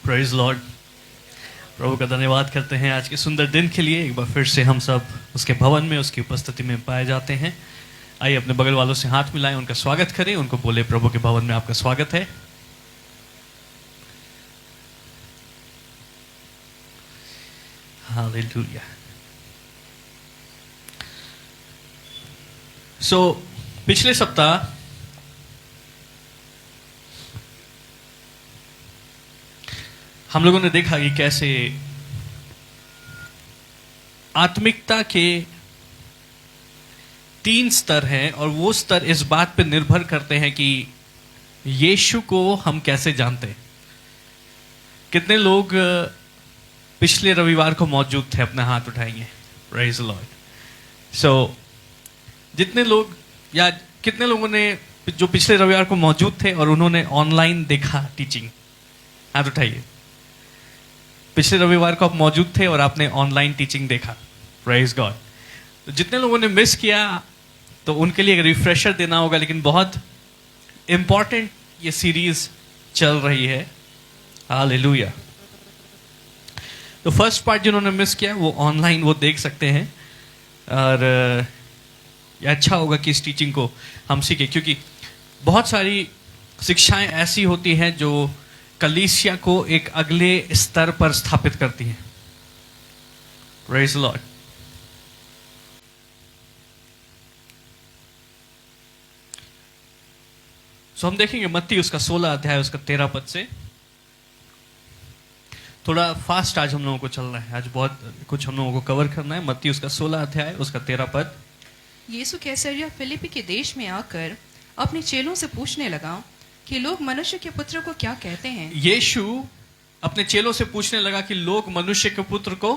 Praise Lord. प्रभु का धन्यवाद करते हैं आज के सुंदर दिन के लिए। एक बार फिर से हम सब उसके भवन में उसकी उपस्थिति में पाए जाते हैं। आइए अपने बगल वालों से हाथ मिलाएं, उनका स्वागत करें, उनको बोले प्रभु के भवन में आपका स्वागत है। हालेलुया। पिछले सप्ताह हम लोगों ने देखा कि कैसे आत्मिकता के 3 स्तर हैं और वो स्तर इस बात पर निर्भर करते हैं कि यीशु को हम कैसे जानते हैं। कितने लोग पिछले रविवार को मौजूद थे? अपना हाथ उठाएंगे। Praise the Lord. जितने लोग या कितने लोगों ने जो पिछले रविवार को मौजूद थे और उन्होंने ऑनलाइन देखा टीचिंग? हाथ उठाइए। पिछले रविवार को आप मौजूद थे और आपने ऑनलाइन टीचिंग देखा। Praise God. तो जितने लोगों ने मिस किया तो उनके लिए रिफ्रेशर देना होगा, लेकिन बहुत इंपॉर्टेंट ये सीरीज चल रही है। हालेलुया। तो फर्स्ट पार्ट जिन्होंने मिस किया वो ऑनलाइन वो देख सकते हैं और ये अच्छा होगा कि इस टीचिंग को हम सीखें, क्योंकि बहुत सारी शिक्षाएं ऐसी होती हैं जो कलीसिया को एक अगले स्तर पर स्थापित करती हैं। Praise the Lord. हम देखेंगे मत्ती उसका 16 अध्याय उसका 13 पद से। थोड़ा फास्ट आज हम लोगों को चल रहा है, आज बहुत कुछ हम लोगों को कवर करना है। मत्ती उसका 16 अध्याय उसका 13 पद। यीशु कैसरिया फिलिप्पी के देश में आकर अपने चेलों से पूछने लगा कि लोग मनुष्य के पुत्र को क्या कहते हैं। यीशु अपने चेलों से पूछने लगा कि लोग मनुष्य के पुत्र को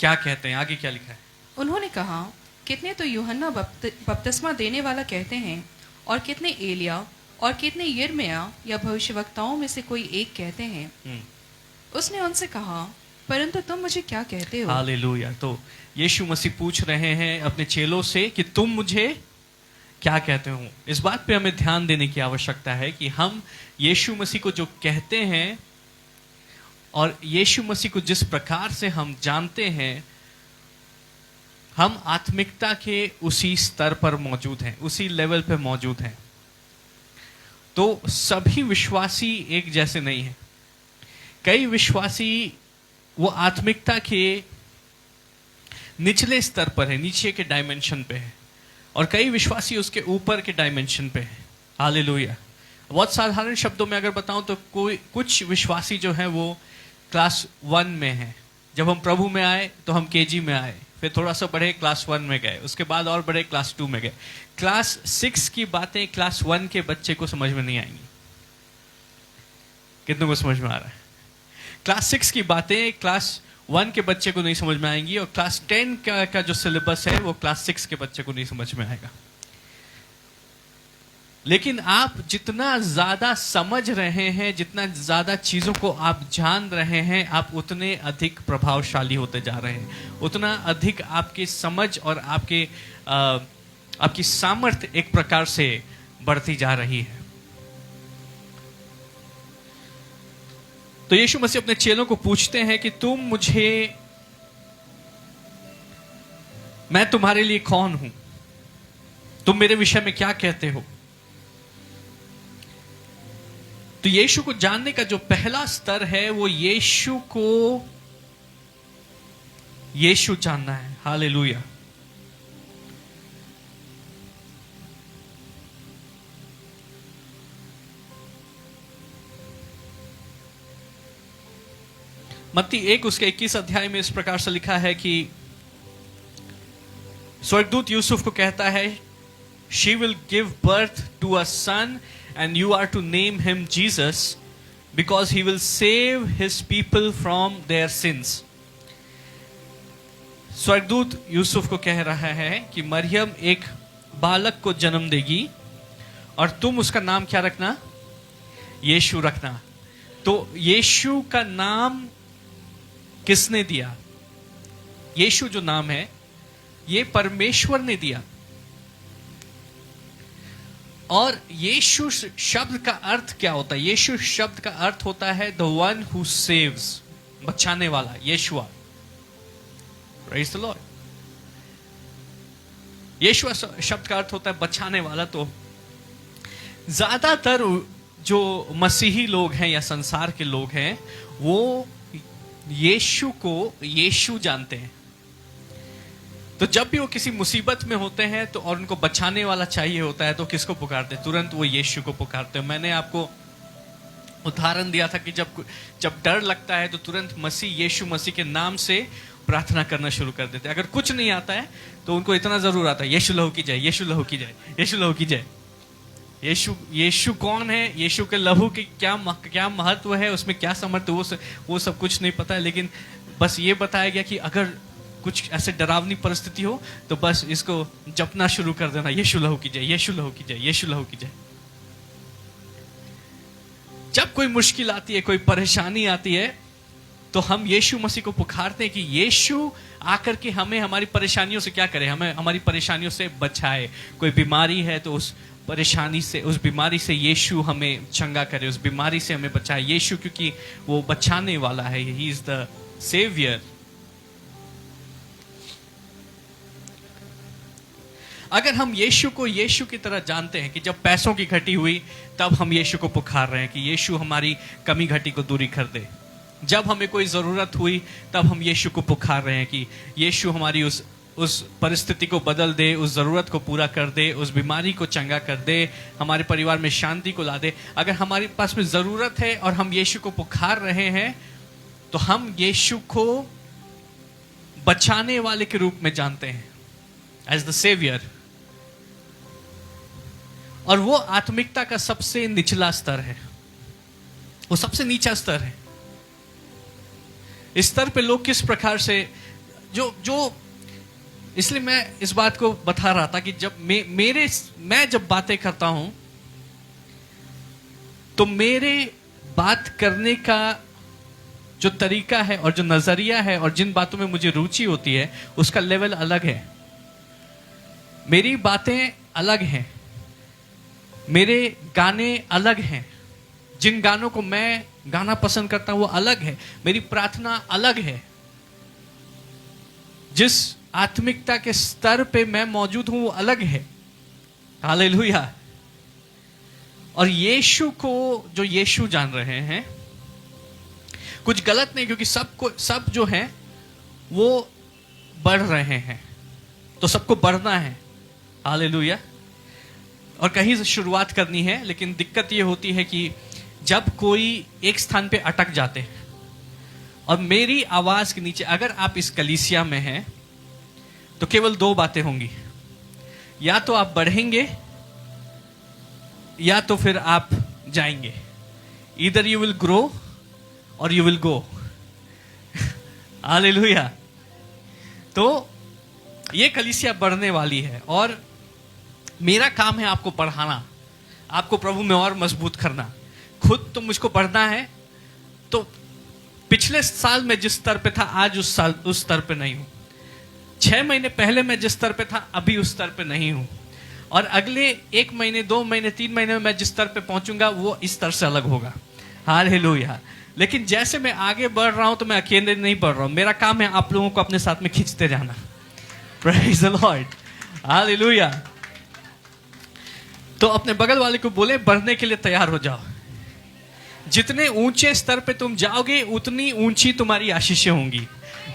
क्या कहते हैं। आगे क्या लिखा है? उन्होंने कहा, कितने तो यूहन्ना बपतिस्मा देने वाला कहते हैं, और कितने एलिया, और कितने यिर्मयाह या भविष्यवक्ताओं में से कोई एक कहते हैं। उसने उनसे कहा, परंतु तुम मुझे क्या कहते हो? हालेलुया। तो यीशु मसीह पूछ रहे हैं अपने चेलों से कि तुम मुझे क्या कहते हो। इस बात पे हमें ध्यान देने की आवश्यकता है कि हम यीशु मसीह को जो कहते हैं और यीशु मसीह को जिस प्रकार से हम जानते हैं, हम आत्मिकता के उसी स्तर पर मौजूद हैं, उसी लेवल पे मौजूद हैं। तो सभी विश्वासी एक जैसे नहीं हैं। कई विश्वासी वो आत्मिकता के निचले स्तर पर है, नीचे के डायमेंशन पे है, और कई विश्वासी उसके ऊपर के डायमेंशन पे है। हालेलुया। बहुत साधारण शब्दों में अगर बताऊं तो कुछ विश्वासी जो है वो क्लास 1 में है। जब हम प्रभु में आए तो हम केजी में आए, फिर थोड़ा सा बढ़े क्लास 1 में गए, उसके बाद और बढ़े क्लास 2 में गए। क्लास 6 की बातें क्लास 1 के बच्चे को समझ में नहीं आएंगी। कितनों को समझ में आ रहा है? क्लास 6 की बातें क्लास 1 के बच्चे को नहीं समझ में आएंगी, और क्लास 10 का जो सिलेबस है वो क्लास 6 के बच्चे को नहीं समझ में आएगा। लेकिन आप जितना ज्यादा समझ रहे हैं, जितना ज्यादा चीजों को आप जान रहे हैं, आप उतने अधिक प्रभावशाली होते जा रहे हैं, उतना अधिक आपकी समझ और आपकी सामर्थ्य एक प्रकार से बढ़ती जा रही है। तो यीशु मसीह अपने चेलों को पूछते हैं कि मैं तुम्हारे लिए कौन हूं? तुम मेरे विषय में क्या कहते हो? तो यीशु को जानने का जो पहला स्तर है वो यीशु जानना है। हालेलुया। मत्ती 1 उसके 21 अध्याय में इस प्रकार से लिखा है कि स्वर्गदूत यूसुफ को कहता है, she will give birth to a son and you are to name him Jesus because he will save his people from their sins. स्वर्गदूत यूसुफ को कह रहा है कि मरियम एक बालक को जन्म देगी और तुम उसका नाम क्या रखना? यीशु रखना। तो यीशु का नाम किसने दिया? यीशु जो नाम है ये परमेश्वर ने दिया। और यीशु शब्द का अर्थ क्या होता है? यीशु शब्द का अर्थ होता है द वन हु सेव्स, बचाने वाला, Yeshua. Praise the lord. Yeshua शब्द का अर्थ होता है बचाने वाला। तो ज्यादातर जो मसीही लोग हैं या संसार के लोग हैं वो यीशु को यीशु जानते हैं। तो जब भी वो किसी मुसीबत में होते हैं तो और उनको बचाने वाला चाहिए होता है तो किसको पुकारते? तुरंत वो यीशु को पुकारते हैं। मैंने आपको उदाहरण दिया था कि जब डर लगता है तो तुरंत यीशु मसीह के नाम से प्रार्थना करना शुरू कर देते हैं। अगर कुछ नहीं आता है तो उनको इतना जरूर आता है, यीशु लहू की जाए, यीशु लहू की जाए, यीशु लहू की जाए। यीशु कौन है, यीशु के लहू की क्या महत्व है, उसमें क्या समर्थ, वो सब कुछ नहीं पता है। लेकिन बस ये बताया गया कि अगर कुछ ऐसे डरावनी परिस्थिति हो तो बस इसको जपना शुरू कर देना, यीशु लहू की जाए, यीशु लहू की जाए, यीशु लहू की जाए। जब कोई मुश्किल आती है, कोई परेशानी आती है तो हम यीशु मसीह को पुकारते हैं कि यीशु आकर के हमें हमारी परेशानियों से क्या करे, हमें हमारी परेशानियों से बचाए। कोई बीमारी है तो उस परेशानी से, उस बीमारी से यीशु हमें चंगा करे, उस बीमारी से हमें बचाए। यीशु क्योंकि वो बचाने वाला है, ही इज द सेवियर। अगर हम यीशु को यीशु की तरह जानते हैं कि जब पैसों की घटी हुई तब हम यीशु को पुकार रहे हैं कि यीशु हमारी कमी घटी को दूरी कर दे। जब हमें कोई ज़रूरत हुई तब हम यीशु को पुकार रहे हैं कि यीशु हमारी उस परिस्थिति को बदल दे, उस ज़रूरत को पूरा कर दे, उस बीमारी को चंगा कर दे, हमारे परिवार में शांति को ला दे। अगर हमारे पास में ज़रूरत है और हम यीशु को पुकार रहे हैं तो हम यीशु को बचाने वाले के रूप में जानते हैं, एज द सेवियर। और वो आत्मिकता का सबसे निचला स्तर है, वो सबसे नीचा स्तर है। इस स्तर पे लोग किस प्रकार से जो इसलिए मैं इस बात को बता रहा था कि जब मैं जब बातें करता हूं तो मेरे बात करने का जो तरीका है और जो नजरिया है और जिन बातों में मुझे रुचि होती है उसका लेवल अलग है। मेरी बातें अलग हैं, मेरे गाने अलग हैं, जिन गानों को मैं गाना पसंद करता हूं वो अलग है, मेरी प्रार्थना अलग है। जिस आत्मिकता के स्तर पे मैं मौजूद हूं वो अलग है। हालेलुया। और यीशु को जो यीशु जान रहे हैं, कुछ गलत नहीं, क्योंकि सब जो है वो बढ़ रहे हैं तो सबको बढ़ना है। हालेलुया। और कहीं से शुरुआत करनी है, लेकिन दिक्कत ये होती है कि जब कोई एक स्थान पे अटक जाते हैं और मेरी आवाज के नीचे, अगर आप इस कलीसिया में हैं तो केवल दो बातें होंगी, या तो आप बढ़ेंगे या तो फिर आप जाएंगे। ईदर यू विल ग्रो और यू विल गो। हालेलुया। तो ये कलीसिया बढ़ने वाली है और मेरा काम है आपको बढ़ाना, आपको प्रभु में और मजबूत करना। खुद तो मुझको बढ़ना है, तो पिछले साल मैं जिस स्तर पे था आज उस स्तर पे नहीं हूं। 6 महीने पहले मैं जिस स्तर पे था अभी उस स्तर पे नहीं हूं। और अगले 1 महीने, 2 महीने, 3 महीने में मैं जिस स्तर पे पहुंचूंगा वो इस स्तर से अलग होगा। हालेलुया। लेकिन जैसे मैं आगे बढ़ रहा हूं तो मैं अकेले नहीं बढ़ रहा हूं, मेरा काम है आप लोगों को अपने साथ में खींचते जाना। Praise the lord. हालेलुया। तो अपने बगल वाले को बोले बढ़ने के लिए तैयार हो जाओ। जितने ऊंचे स्तर पे तुम जाओगे उतनी ऊंची तुम्हारी आशीषें होंगी।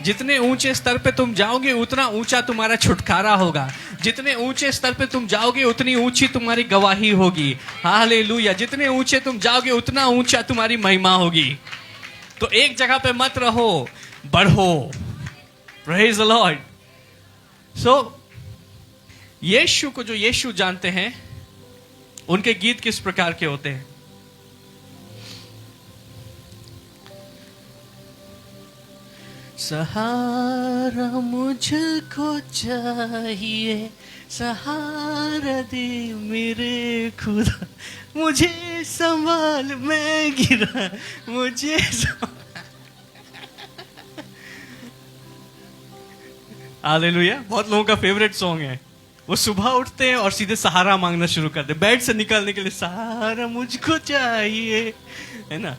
जितने ऊंचे स्तर पे तुम जाओगे उतना ऊंचा तुम्हारा छुटकारा होगा। जितने ऊंचे स्तर पे तुम जाओगे उतनी ऊंची तुम्हारी गवाही होगी। हालेलुया। जितने ऊंचे तुम जाओगे उतना ऊंचा तुम्हारी महिमा होगी। तो एक जगह पे मत रहो, बढ़ो। Praise the lord. सो यीशु को जो यीशु जानते हैं उनके गीत किस प्रकार के होते हैं? सहारा मुझको चाहिए, सहारा दे मेरे खुदा, मुझे संभाल मैं गिरा, मुझे हालेलुया। बहुत लोगों का फेवरेट सॉन्ग है, वो सुबह उठते हैं और सीधे सहारा मांगना शुरू करते हैं, बेड से निकलने के लिए सहारा मुझको चाहिए, है ना।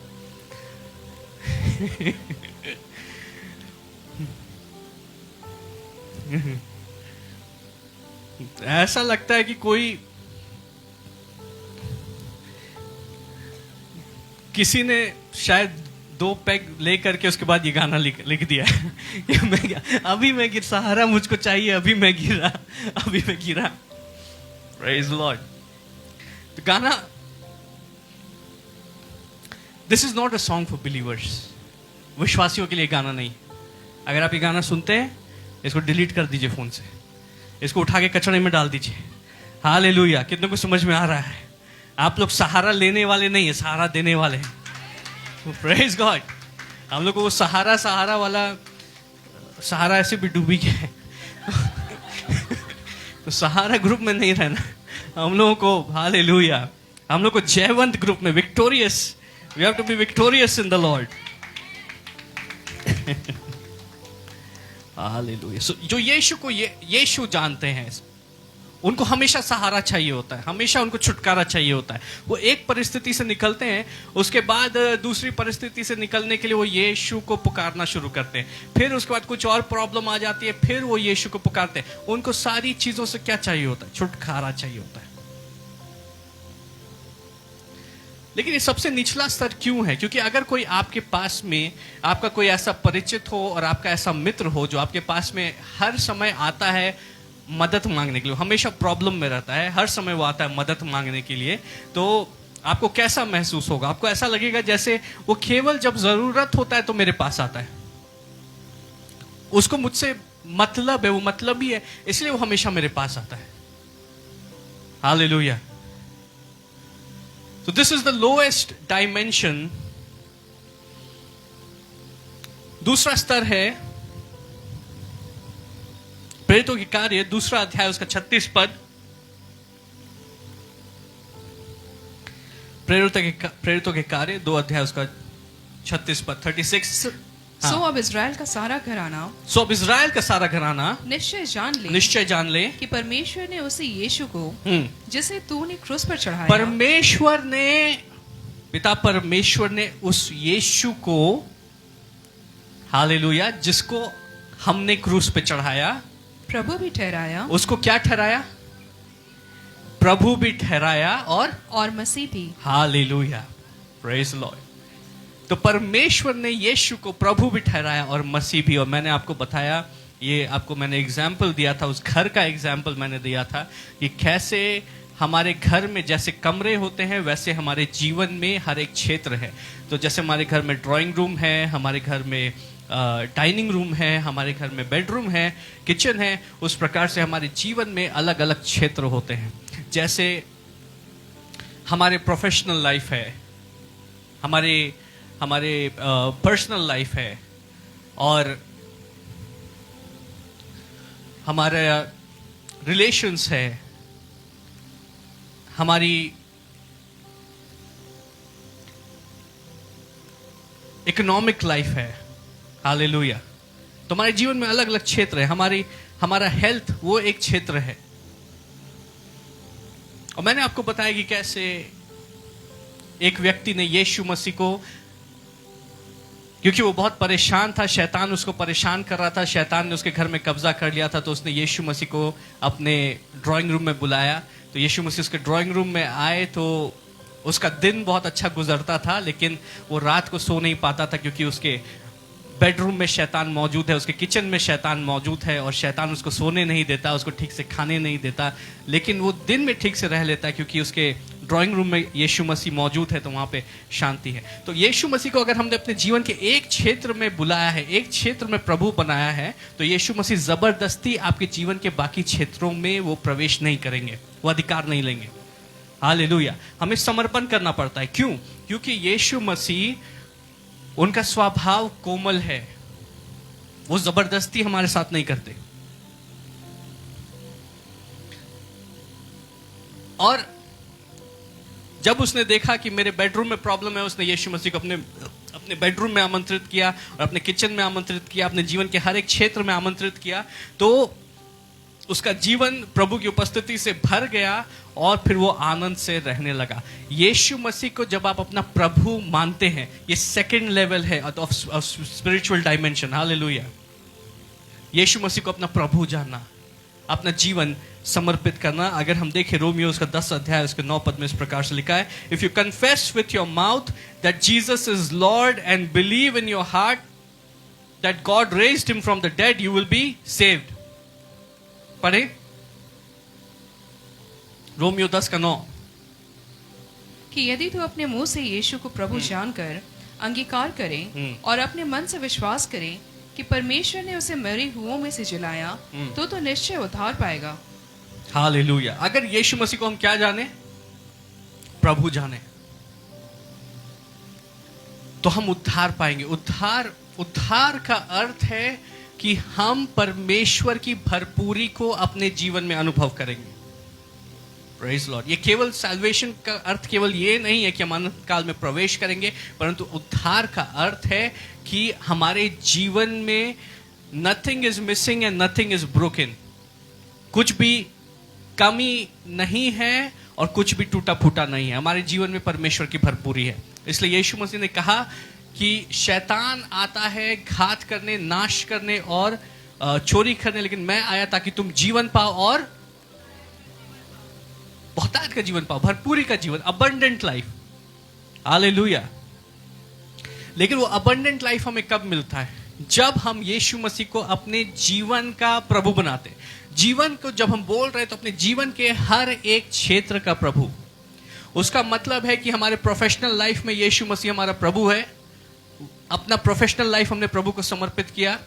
ऐसा लगता है कि कोई किसी ने शायद 2 पैग ले करके उसके बाद ये गाना लिख दिया कि अभी मैं गिर, सहारा मुझको चाहिए, अभी मैं गिरा। Praise the Lord। तो गाना, this is not a song for believers, विश्वासियों के लिए गाना नहीं। अगर आप ये गाना सुनते हैं, इसको डिलीट कर दीजिए फोन से, इसको उठा के कचरे में डाल दीजिए। हालेलुया। कितनों को समझ में आ रहा है? आप लोग सहारा लेने वाले नहीं है, सहारा देने वाले हैं। Praise God. हम लोग को वो सहारा वाला सहारा ऐसे भी डूबी गया है। तो सहारा ग्रुप में नहीं रहना हम लोगों को। हालेलुया। हम लोग को जयवंत ग्रुप में, victorious, we have to be victorious in the lord. Hallelujah. So जो यीशु को यीशु जानते हैं, उनको हमेशा सहारा चाहिए होता है, हमेशा उनको छुटकारा चाहिए होता है। वो एक परिस्थिति से निकलते हैं, उसके बाद दूसरी परिस्थिति से निकलने के लिए वो यीशु को पुकारना शुरू करते हैं। फिर उसके बाद कुछ और प्रॉब्लम आ जाती है, फिर वो यीशु को पुकारते हैं। उनको सारी चीजों से क्या चाहिए होता है? छुटकारा चाहिए होता है। लेकिन ये सबसे निचला स्तर क्यों है? क्योंकि अगर कोई आपके पास में, आपका कोई ऐसा परिचित हो और आपका ऐसा मित्र हो जो आपके पास में हर समय आता है मदद मांगने के लिए, हमेशा प्रॉब्लम में रहता है, हर समय वो आता है मदद मांगने के लिए, तो आपको कैसा महसूस होगा? आपको ऐसा लगेगा जैसे वो केवल जब जरूरत होता है तो मेरे पास आता है, उसको मुझसे मतलब है, वो मतलब ही है, इसलिए वो हमेशा मेरे पास आता है। Hallelujah. So this is the lowest dimension। दूसरा स्तर है प्रेरितों के कार्य, दूसरा अध्याय, उसका 36 पद। प्रेरितों के कार्य 2 अध्याय, उसका 36 पद, 36। सो अब इज़राइल का सारा घराना निश्चय जान ले कि परमेश्वर ने उसी यीशु को जिसे तूने क्रूस पर चढ़ाया, पिता परमेश्वर ने उस यीशु को, हालेलुया, जिसको हमने क्रूस पे चढ़ाया, प्रभु भी ठहराया। उसको क्या ठहराया? प्रभु भी ठहराया और मसीह भी। हालेलुया। Praise the Lord. तो परमेश्वर ने यीशु को प्रभु भी ठहराया और मसीह भी। और मैंने आपको बताया, ये आपको मैंने एग्जाम्पल दिया था, उस घर का एग्जाम्पल मैंने दिया था कि कैसे हमारे घर में जैसे कमरे होते हैं वैसे हमारे जीवन में हर एक क्षेत्र है। तो जैसे हमारे घर में ड्राइंग रूम है, हमारे घर में डाइनिंग रूम है, हमारे घर में बेडरूम है, किचन है, उस प्रकार से हमारे जीवन में अलग अलग क्षेत्र होते हैं। जैसे हमारे प्रोफेशनल लाइफ है, हमारे पर्सनल लाइफ है, और हमारे रिलेशंस है, हमारी इकोनॉमिक लाइफ है। हालेलुया। तो हमारे जीवन में अलग अलग क्षेत्र है। हमारा हेल्थ वो एक क्षेत्र है। और मैंने आपको बताया कि कैसे एक व्यक्ति ने यीशु मसीह को, क्योंकि वो बहुत परेशान था, शैतान उसको परेशान कर रहा था, शैतान ने उसके घर में कब्जा कर लिया था, तो उसने यीशु मसीह को अपने ड्राइंग रूम में बुलाया। तो यीशु मसीह उसके ड्राइंग रूम में आए तो उसका दिन बहुत अच्छा गुजरता था, लेकिन वो रात को सो नहीं पाता था क्योंकि उसके बेडरूम में शैतान मौजूद है, उसके किचन में शैतान मौजूद है, और शैतान उसको सोने नहीं देता, उसको ठीक से खाने नहीं देता। लेकिन वो दिन में ठीक से रह लेता है क्योंकि उसके ड्राइंग रूम में यीशु मसीह मौजूद है, तो वहाँ पे शांति है। तो यीशु मसीह को अगर हमने अपने जीवन के एक क्षेत्र में बुलाया है, एक क्षेत्र में प्रभु बनाया है, तो यीशु मसीह जबरदस्ती आपके जीवन के बाकी क्षेत्रों में वो प्रवेश नहीं करेंगे, वो अधिकार नहीं लेंगे। हालेलुया। हमें समर्पण करना पड़ता है। क्यों? क्योंकि यीशु मसीह, उनका स्वभाव कोमल है, वो जबरदस्ती हमारे साथ नहीं करते। और जब उसने देखा कि मेरे बेडरूम में प्रॉब्लम है, उसने यीशु मसीह को अपने बेडरूम में आमंत्रित किया और अपने किचन में आमंत्रित किया, अपने जीवन के हर एक क्षेत्र में आमंत्रित किया। तो उसका जीवन प्रभु की उपस्थिति से भर गया और फिर वो आनंद से रहने लगा। यीशु मसीह को जब आप अपना प्रभु मानते हैं, ये सेकंड लेवल है ऑफ स्पिरिचुअल डायमेंशन। हालेलुया। यीशु मसीह को अपना प्रभु जानना, अपना जीवन समर्पित करना। अगर हम देखें रोमियो उसका 10 अध्याय उसके 9 पद में इस प्रकार से लिखा है, if you confess with your mouth that Jesus is Lord and believe in your heart that God raised him from the dead, you will be saved. पढ़े रोमियो 10 का 9 कि यदि तू अपने मुंह से यीशु को प्रभु जानकर अंगीकार करे और अपने मन से विश्वास करे कि परमेश्वर ने उसे मरे हुओं में से जिलाया, तो निश्चय उद्धार पाएगा। हालेलुया। अगर यीशु मसीह को हम क्या जाने, प्रभु जाने, तो हम उद्धार पाएंगे। उद्धार का अर्थ है कि हम परमेश्वर की भरपूरी को अपने जीवन में अनुभव करेंगे। Praise Lord. ये केवल सैल्वेशन का अर्थ केवल ये नहीं है कि हम अनंत काल में प्रवेश करेंगे, परंतु उद्धार का अर्थ है कि हमारे जीवन में nothing is missing and nothing is broken. कुछ भी कमी नहीं है और कुछ भी टूटा फूटा नहीं है। हमारे जीवन में परमेश्वर की भरपूरी है। इसलिए यीशु मसीह ने कहा कि शैतान आता है घात करने, नाश करने और चोरी करने, लेकिन मैं आया ताकि तुम जीवन पाओ और बहुतायत का जीवन पाओ, भरपूरी का जीवन, अबंडेंट लाइफ। हालेलुया। लेकिन वो अबंडेंट लाइफ हमें कब मिलता है? जब हम यीशु मसीह को अपने जीवन का प्रभु बनाते। जीवन को जब हम बोल रहे हैं तो अपने जीवन के हर एक क्षेत्र का प्रभु। उसका मतलब है कि हमारे प्रोफेशनल लाइफ में यीशु मसीह हमारा प्रभु है। अपना प्रोफेशनल लाइफ हमने प्रभु को समर्पित किया।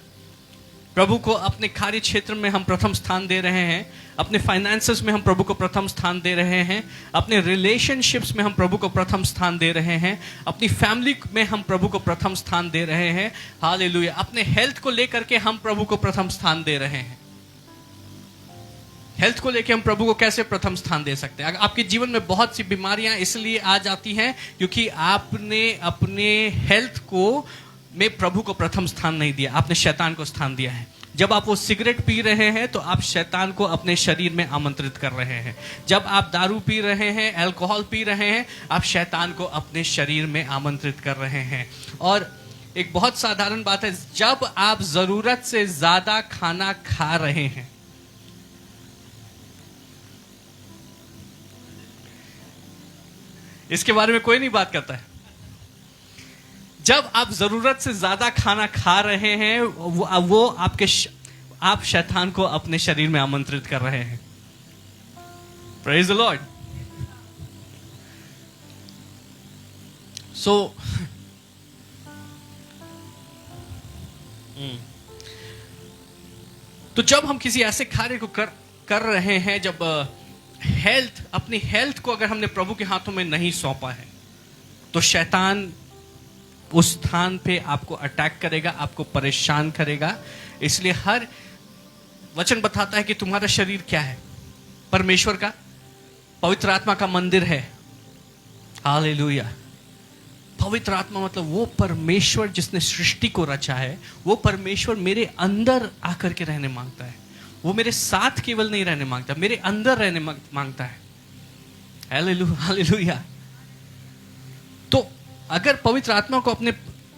प्रभु को अपने कार्य क्षेत्र में हम प्रथम स्थान दे रहे हैं। अपने फाइनेंसेस में हम प्रभु को प्रथम स्थान दे रहे हैं। अपने रिलेशनशिप्स में हम प्रभु को प्रथम स्थान दे रहे हैं। अपनी फैमिली में हम प्रभु को प्रथम स्थान दे रहे हैं। हालेलुया। अपने हेल्थ को लेकर के हम प्रभु को प्रथम स्थान दे रहे हैं। हेल्थ को लेकर हम प्रभु को कैसे प्रथम स्थान दे सकते हैं? आपके जीवन में बहुत सी बीमारियां इसलिए आ जाती हैं क्योंकि आपने अपने हेल्थ को में प्रभु को प्रथम स्थान नहीं दिया, आपने शैतान को स्थान दिया है। जब आप वो सिगरेट पी रहे हैं तो आप शैतान को अपने शरीर में आमंत्रित कर रहे हैं। जब आप दारू पी रहे हैं, अल्कोहल पी रहे हैं, आप शैतान को अपने शरीर में आमंत्रित कर रहे हैं। और एक बहुत साधारण बात है, जब आप जरूरत से ज्यादा खाना खा रहे हैं, इसके बारे में कोई नहीं बात करता है। जब आप जरूरत से ज्यादा खाना खा रहे हैं, वो आप शैतान को अपने शरीर में आमंत्रित कर रहे हैं। Praise the lord. सो तो जब हम किसी ऐसे कार्य को कर रहे हैं, जब अपनी हेल्थ को अगर हमने प्रभु के हाथों में नहीं सौंपा है, तो शैतान उस स्थान पे आपको अटैक करेगा, आपको परेशान करेगा। इसलिए हर वचन बताता है कि तुम्हारा शरीर क्या है? परमेश्वर का, पवित्र आत्मा का मंदिर है। हालेलुया। पवित्र आत्मा मतलब वो परमेश्वर जिसने सृष्टि को रचा है। वो परमेश्वर मेरे अंदर आकर के रहने मांगता है। वो मेरे साथ केवल नहीं रहने मांगता, मेरे अंदर रहने मांगता है। हालेलुया। तो अगर पवित्र आत्मा को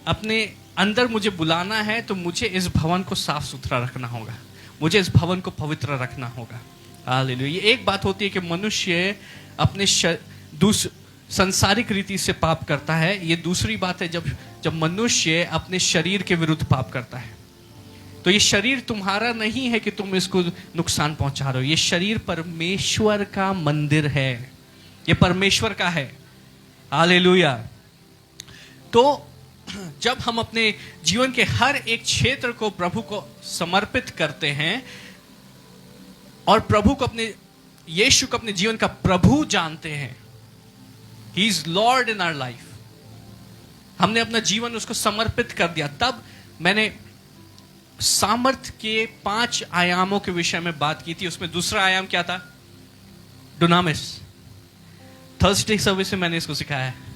अपने अंदर मुझे बुलाना है तो मुझे इस भवन को साफ सुथरा रखना होगा, मुझे इस भवन को पवित्र रखना होगा। हालेलुया। ये एक बात होती है कि मनुष्य अपने संसारिक रीति से पाप करता है। ये दूसरी बात है जब मनुष्य अपने शरीर के विरुद्ध पाप करता है। तो ये शरीर तुम्हारा नहीं है कि तुम इसको नुकसान पहुंचा रहे हो। ये शरीर परमेश्वर का मंदिर है, ये परमेश्वर का है। हालेलुया। तो जब हम अपने जीवन के हर एक क्षेत्र को प्रभु को समर्पित करते हैं और प्रभु को यीशु को अपने जीवन का प्रभु जानते हैं, he is lord in our life, हमने अपना जीवन उसको समर्पित कर दिया, तब मैंने सामर्थ्य के 5 आयामों के विषय में बात की थी। उसमें दूसरा आयाम क्या था? डुनामिस। थर्सडे सर्विस में मैंने इसको सिखाया है।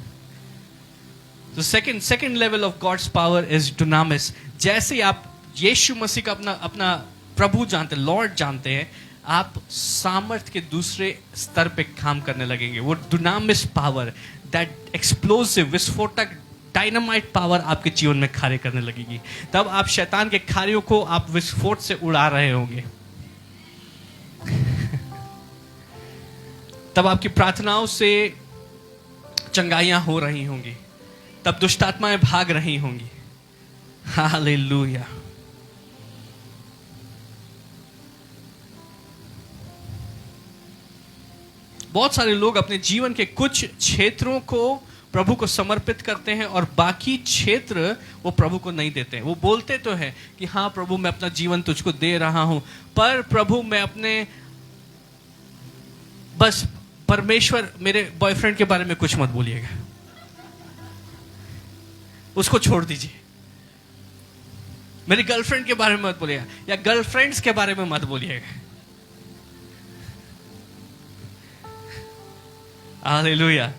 तो second level of God's power is dunamis. जैसे आप यीशु मसीह का अपना प्रभु जानते हैं, लॉर्ड जानते हैं, आप सामर्थ्य के दूसरे स्तर पे काम करने लगेंगे। वो डुनामिस पावर, दैट एक्सप्लोसिव, विस्फोटक, डायनामाइट पावर आपके जीवन में कार्य करने लगेगी। तब आप शैतान के कार्यों को आप विस्फोट से उड़ा रहे होंगे। तब आपकी प्रार्थनाओं से चंगाइयां हो रही होंगी, तब दुष्टात्माएं भाग रही होंगी। हालेलुया। बहुत सारे लोग अपने जीवन के कुछ क्षेत्रों को प्रभु को समर्पित करते हैं और बाकी क्षेत्र वो प्रभु को नहीं देते हैं। वो बोलते तो हैं कि हाँ प्रभु मैं अपना जीवन तुझको दे रहा हूं, पर प्रभु मैं अपने बस परमेश्वर, मेरे बॉयफ्रेंड के बारे में कुछ मत बोलिएगा, उसको छोड़ दीजिए। मेरी गर्लफ्रेंड के बारे में मत बोलिएगा, या गर्लफ्रेंड्स के बारे में मत बोलिएगा। Hallelujah.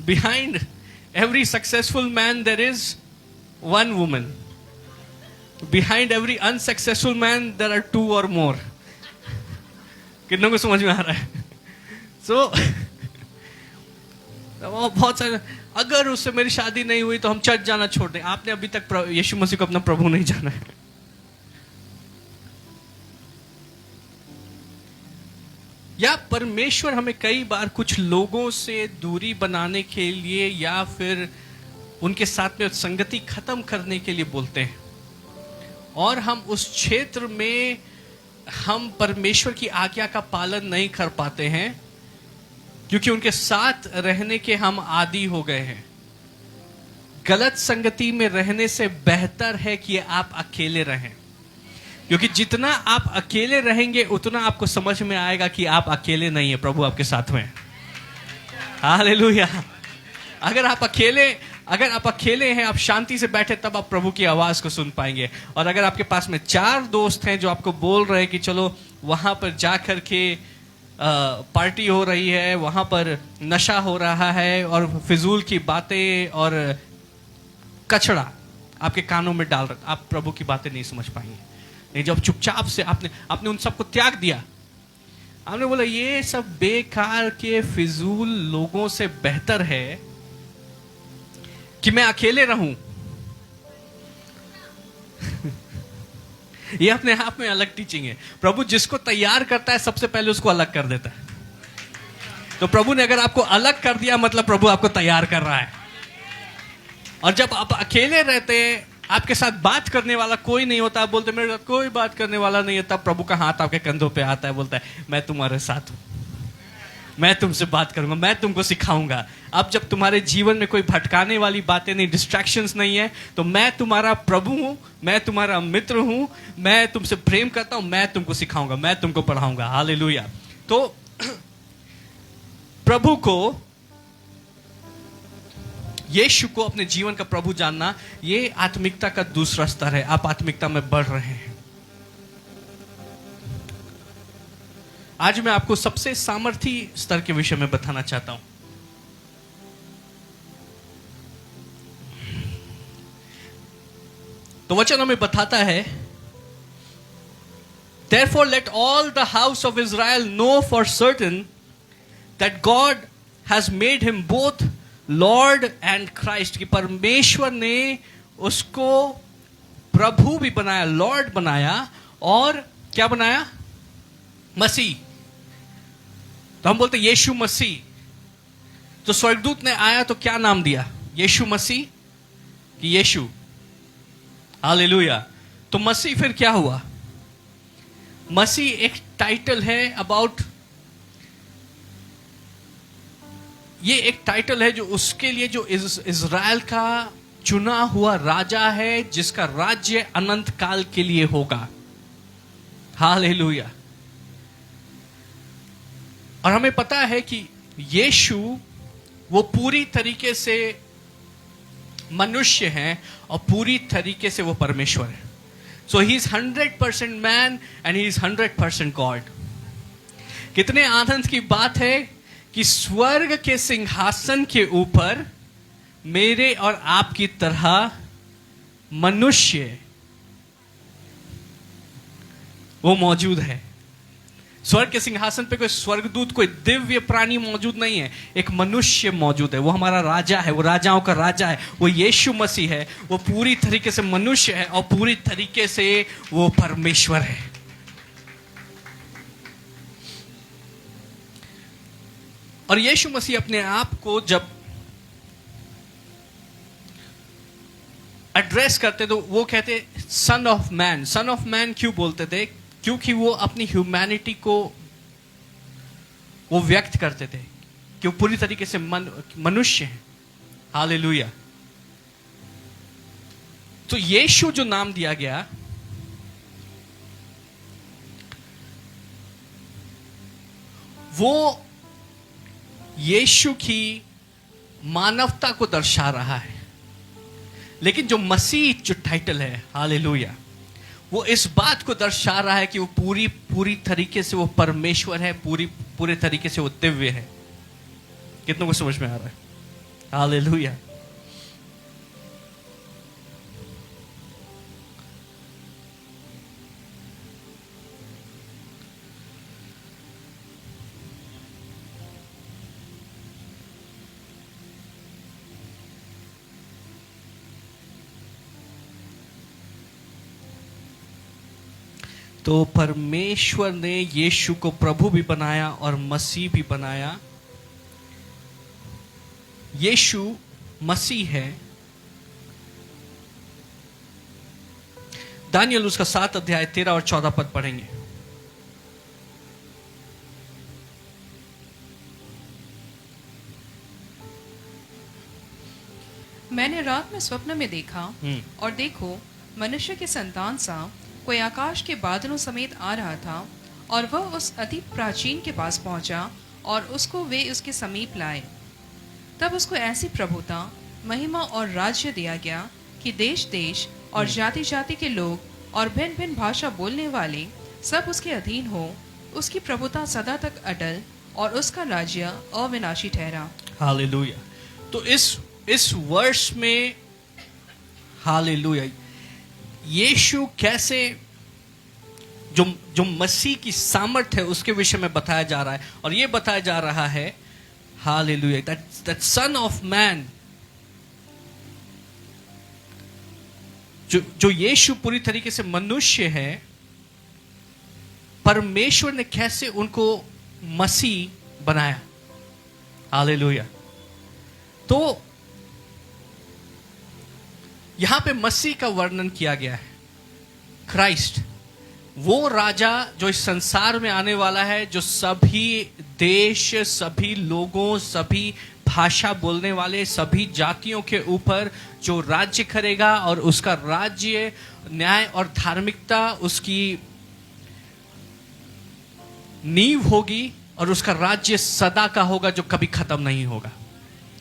Behind every successful man there is one woman. Behind every unsuccessful man there are two or more. कितनों को समझ में आ रहा है? So बहुत सारे, अगर उससे मेरी शादी नहीं हुई तो हम चर्च जाना छोड़ दें। आपने अभी तक यीशु मसीह को अपना प्रभु नहीं जाना है। या परमेश्वर हमें कई बार कुछ लोगों से दूरी बनाने के लिए या फिर उनके साथ में संगति खत्म करने के लिए बोलते हैं, और हम उस क्षेत्र में हम परमेश्वर की आज्ञा का पालन नहीं कर पाते हैं क्योंकि उनके साथ रहने के हम आदी हो गए हैं। गलत संगति में रहने से बेहतर है कि आप अकेले रहें, क्योंकि जितना आप अकेले रहेंगे उतना आपको समझ में आएगा कि आप अकेले नहीं है, प्रभु आपके साथ में। हालेलुया। अगर आप अकेले हैं, आप शांति से बैठे, तब आप प्रभु की आवाज को सुन पाएंगे। और अगर आपके पास में 4 दोस्त हैं जो आपको बोल रहे हैं कि चलो वहां पर जाकर के पार्टी हो रही है, वहां पर नशा हो रहा है और फिजूल की बातें और कचड़ा आपके कानों में डाल रहे, आप प्रभु की बातें नहीं समझ पाएंगे। नहीं, जब चुपचाप से आपने उन सबको त्याग दिया, आपने बोला ये सब बेकार के फिजूल लोगों से बेहतर है कि मैं अकेले रहूं। ये अपने आप में अलग टीचिंग है। प्रभु जिसको तैयार करता है सबसे पहले उसको अलग कर देता है। तो प्रभु ने अगर आपको अलग कर दिया मतलब प्रभु आपको तैयार कर रहा है। और जब आप अकेले रहते हैं, आपके साथ बात करने वाला कोई नहीं होता, आप बोलते मेरे साथ कोई बात करने वाला नहीं है, तब प्रभु का हाथ आपके कंधों पे आता है, बोलता है मैं तुम्हारे साथ हूं, मैं तुमसे बात करूंगा, मैं तुमको सिखाऊंगा। अब जब तुम्हारे जीवन में कोई भटकाने वाली बातें नहीं, डिस्ट्रैक्शंस नहीं है, तो मैं तुम्हारा प्रभु हूं, मैं तुम्हारा मित्र हूं, मैं तुमसे प्रेम करता हूं, मैं तुमको सिखाऊंगा, मैं तुमको पढ़ाऊंगा। हालेलुया। तो प्रभु को, यीशु को अपने जीवन का प्रभु जानना, ये आत्मिकता का दूसरा स्तर है। आप आत्मिकता में बढ़ रहे हैं। आज मैं आपको सबसे सामर्थी स्तर के विषय में बताना चाहता हूं। तो वचन हमें बताता है, Therefore let all the house of Israel know for certain that God has made him both Lord and Christ, कि परमेश्वर ने उसको प्रभु भी बनाया, लॉर्ड बनाया, और क्या बनाया? मसीह। तो हम बोलते यीशु मसीह। तो स्वर्गदूत ने आया तो क्या नाम दिया? यीशु मसीह कि यीशु? हालेलुया। तो मसीह फिर क्या हुआ? मसीह एक टाइटल है अबाउट, ये एक टाइटल है जो उसके लिए जो इज़राइल का चुना हुआ राजा है, जिसका राज्य अनंत काल के लिए होगा। हालेलुया। और हमें पता है कि यीशु वो पूरी तरीके से मनुष्य है और पूरी तरीके से वो परमेश्वर है। So he is 100% man and he is 100% God. कितने आनंद की बात है कि स्वर्ग के सिंहासन के ऊपर मेरे और आपकी तरह मनुष्य वो मौजूद है। स्वर्ग के सिंहासन पे कोई स्वर्गदूत, कोई दिव्य प्राणी मौजूद नहीं है, एक मनुष्य मौजूद है। वो हमारा राजा है, वो राजाओं का राजा है, वो यीशु मसीह है। वो पूरी तरीके से मनुष्य है और पूरी तरीके से वो परमेश्वर है। और यीशु मसीह अपने आप को जब एड्रेस करते तो वो कहते son of man. Son of man क्यों बोलते थे? क्योंकि वो अपनी ह्यूमैनिटी को वो व्यक्त करते थे कि वो पूरी तरीके से मनुष्य है। हालेलुया। तो यीशु जो नाम दिया गया, वो यीशु की मानवता को दर्शा रहा है। लेकिन जो मसीह जो टाइटल है, हालेलुया, वो इस बात को दर्शा रहा है कि वो पूरी तरीके से वो परमेश्वर है, पूरे तरीके से वो दिव्य है। कितनों को समझ में आ रहा है? हालेलुया। तो परमेश्वर ने यीशु को प्रभु भी बनाया और मसीह भी बनाया। यीशु मसीह है। दानियल उसका 7 अध्याय 13 और 14 पद पढ़ेंगे। मैंने रात में स्वप्न में देखा और देखो, मनुष्य के संतान सा कोई आकाश के बादलों समेत आ रहा था, और वह उस अति प्राचीन के पास पहुंचा और उसको वे उसके समीप लाए। तब उसको ऐसी प्रभुता, महिमा और राज्य दिया गया कि देश देश और जाति जाति के लोग और भिन्न भिन्न भाषा बोलने वाले सब उसके अधीन हो। उसकी प्रभुता सदा तक अटल और उसका राज्य अविनाशी ठहरा। हालेलुया। तो इस वर्ष में, हालेलुया, यीशु कैसे जो मसीह की सामर्थ्य है उसके विषय में बताया जा रहा है। और ये बताया जा रहा है, hallelujah, that son of man, जो यीशु पूरी तरीके से मनुष्य है, परमेश्वर ने कैसे उनको मसीह बनाया। हालेलुया। तो यहां पे मसीह का वर्णन किया गया है। क्राइस्ट, वो राजा जो इस संसार में आने वाला है, जो सभी देश, सभी लोगों, सभी भाषा बोलने वाले, सभी जातियों के ऊपर जो राज्य करेगा, और उसका राज्य न्याय और धार्मिकता उसकी नींव होगी, और उसका राज्य सदा का होगा जो कभी खत्म नहीं होगा।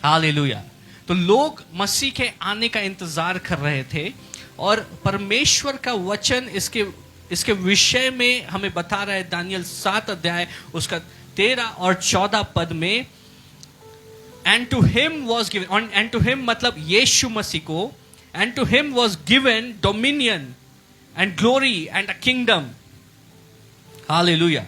हालेलुया। तो लोग मसीह के आने का इंतजार कर रहे थे, और परमेश्वर का वचन इसके विषय में हमें बता रहा है। दानियल 7 अध्याय उसका 13 और 14 पद में, and to him was given, and to him मतलब यीशु मसीह को, and to him was given dominion and glory and a kingdom. Hallelujah.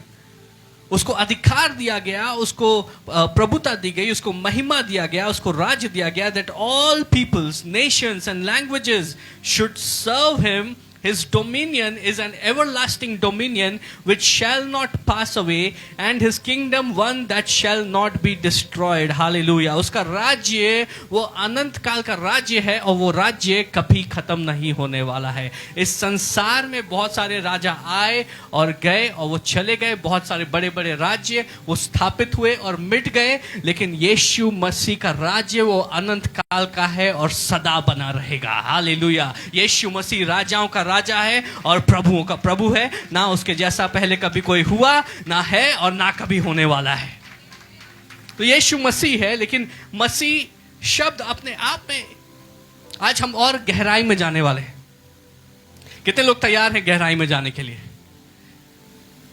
उसको अधिकार दिया गया, उसको प्रभुता दी गई, उसको महिमा दिया गया, उसको राज्य दिया गया, that all peoples, nations and languages should serve him. His dominion is an everlasting dominion which shall not pass away, and his kingdom one that shall not be destroyed. Hallelujah. उसका राज्य वो अनंत काल का राज्य है, और वो राज्य कभी खत्म नहीं होने वाला है। इस संसार में बहुत सारे राजा आए और गए, और वो चले गए। बहुत सारे बड़े बड़े राज्य वो स्थापित हुए और मिट गए, लेकिन यीशु मसीह का राज्य वो अनंत काल का है और सदा बना रहेगा। हालेलुया। यीशु मसीह राजाओं का राजा है और प्रभुओं का प्रभु है। ना उसके जैसा पहले कभी कोई हुआ, ना है, और ना कभी होने वाला है। तो यीशु मसीह है। लेकिन मसीह शब्द अपने आप में, आज हम और गहराई में जाने वाले हैं। कितने लोग तैयार हैं गहराई में जाने के लिए?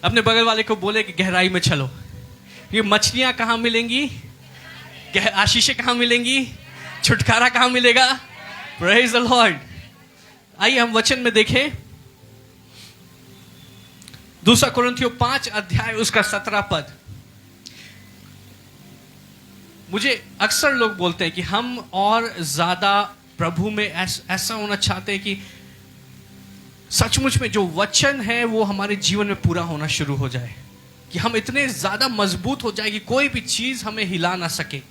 अपने बगल वाले को बोले कि गहराई में चलो। ये मछलियां कहां मिलेंगी? आशीषें कहां मिलेंगी? छुटकारा कहां मिलेगा? Praise the lord. आइए हम वचन में देखें। दूसरा कुरिन्थियों 5 अध्याय उसका 17 पद। मुझे अक्सर लोग बोलते हैं कि हम और ज्यादा प्रभु में ऐसा होना चाहते हैं कि सचमुच में जो वचन है वो हमारे जीवन में पूरा होना शुरू हो जाए, कि हम इतने ज्यादा मजबूत हो जाए कि कोई भी चीज हमें हिला ना सके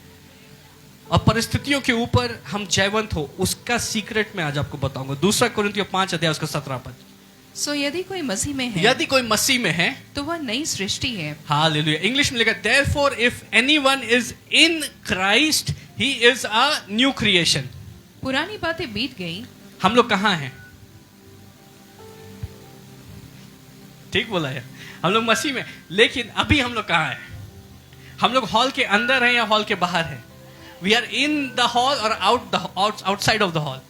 और परिस्थितियों के ऊपर हम जयवंत हो। उसका सीक्रेट मैं आज आपको बताऊंगा। दूसरा कुरिन्थियों 5 अध्याय उसका 17 पद। सो यदि कोई मसीह में है, यदि कोई मसीह में है तो वह नई सृष्टि है। हालेलुया। इंग्लिश में लिखा therefore if anyone is in Christ he is a new creation। पुरानी बातें बीत गई। हम लोग कहाँ हैं? ठीक बोला है, हम लोग मसीह में, लेकिन अभी हम लोग कहाँ हैं? हम लोग हॉल के अंदर हैं या हॉल के बाहर हैं? We are in the hall और outside of the hall?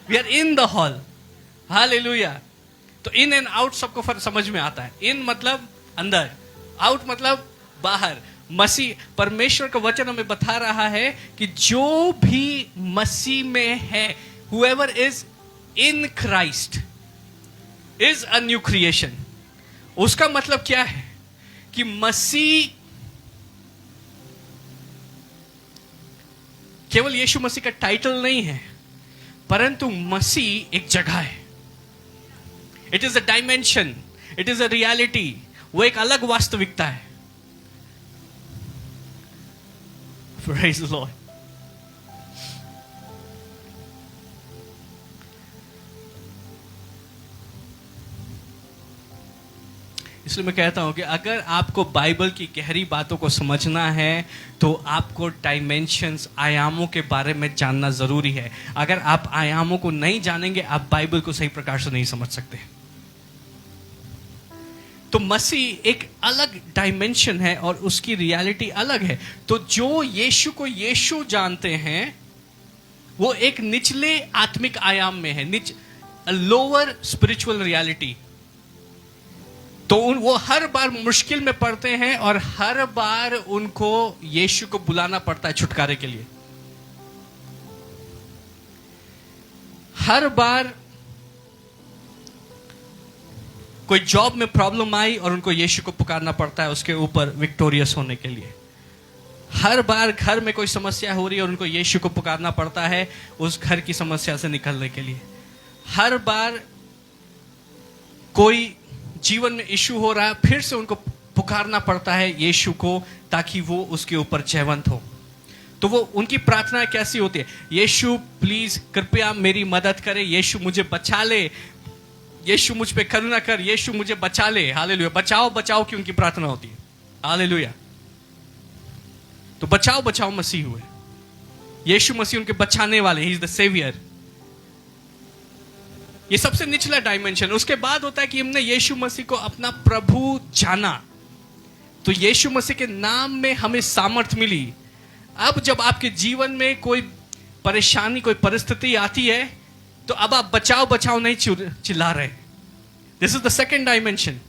We are in the hall. Hallelujah. तो इन एंड आउट सबको फर्क समझ में आता है। इन मतलब अंदर, आउट मतलब बाहर। मसीह, परमेश्वर का वचन हमें बता रहा है कि जो भी मसीह में है, whoever is in Christ is a new creation। उसका मतलब क्या है कि मसीह केवल यीशु मसीह का टाइटल नहीं है, परंतु मसीह एक जगह है। It is a dimension, it is a reality. वो एक अलग वास्तविकता है। Praise the Lord। इसलिए मैं कहता हूं कि अगर आपको बाइबल की गहरी बातों को समझना है तो आपको डायमेंशंस, आयामों के बारे में जानना जरूरी है। अगर आप आयामों को नहीं जानेंगे, आप बाइबल को सही प्रकार से नहीं समझ सकते। तो मसीह एक अलग डायमेंशन है और उसकी रियलिटी अलग है। तो जो यीशु को यीशु जानते हैं वो एक निचले आत्मिक आयाम में है, लोअर स्पिरिचुअल रियलिटी। तो वो हर बार मुश्किल में पड़ते हैं और हर बार उनको यीशु को बुलाना पड़ता है छुटकारे के लिए। हर बार कोई जॉब में प्रॉब्लम आई और उनको यीशु को पुकारना पड़ता है उसके ऊपर विक्टोरियस होने के लिए। हर बार घर में कोई समस्या हो रही है और उनको यीशु को पुकारना पड़ता है उस घर की समस्या से निकलने के लिए। हर बार कोई जीवन में इशू हो रहा है, फिर से उनको पुकारना पड़ता है यीशु को, ताकि वो उसके ऊपर जयवंत हो। तो वो उनकी प्रार्थना कैसी होती है? यीशु प्लीज कृपया मेरी मदद करे, यीशु मुझे बचा ले, यीशु मुझ पे करुणा कर, यीशु मुझे बचा ले। हालेलुया। बचाओ बचाओ की उनकी प्रार्थना होती है। हालेलुया। तो बचाओ बचाओ मसीह हुए, यीशु मसीह उनके बचाने वाले, ही इज द सेवियर। ये सबसे निचला डायमेंशन। उसके बाद होता है कि हमने यीशु मसीह को अपना प्रभु जाना, तो यीशु मसीह के नाम में हमें सामर्थ मिली। अब जब आपके जीवन में कोई परेशानी, कोई परिस्थिति आती है, तो अब आप बचाओ बचाओ नहीं चिल्ला रहे। This is the second dimension.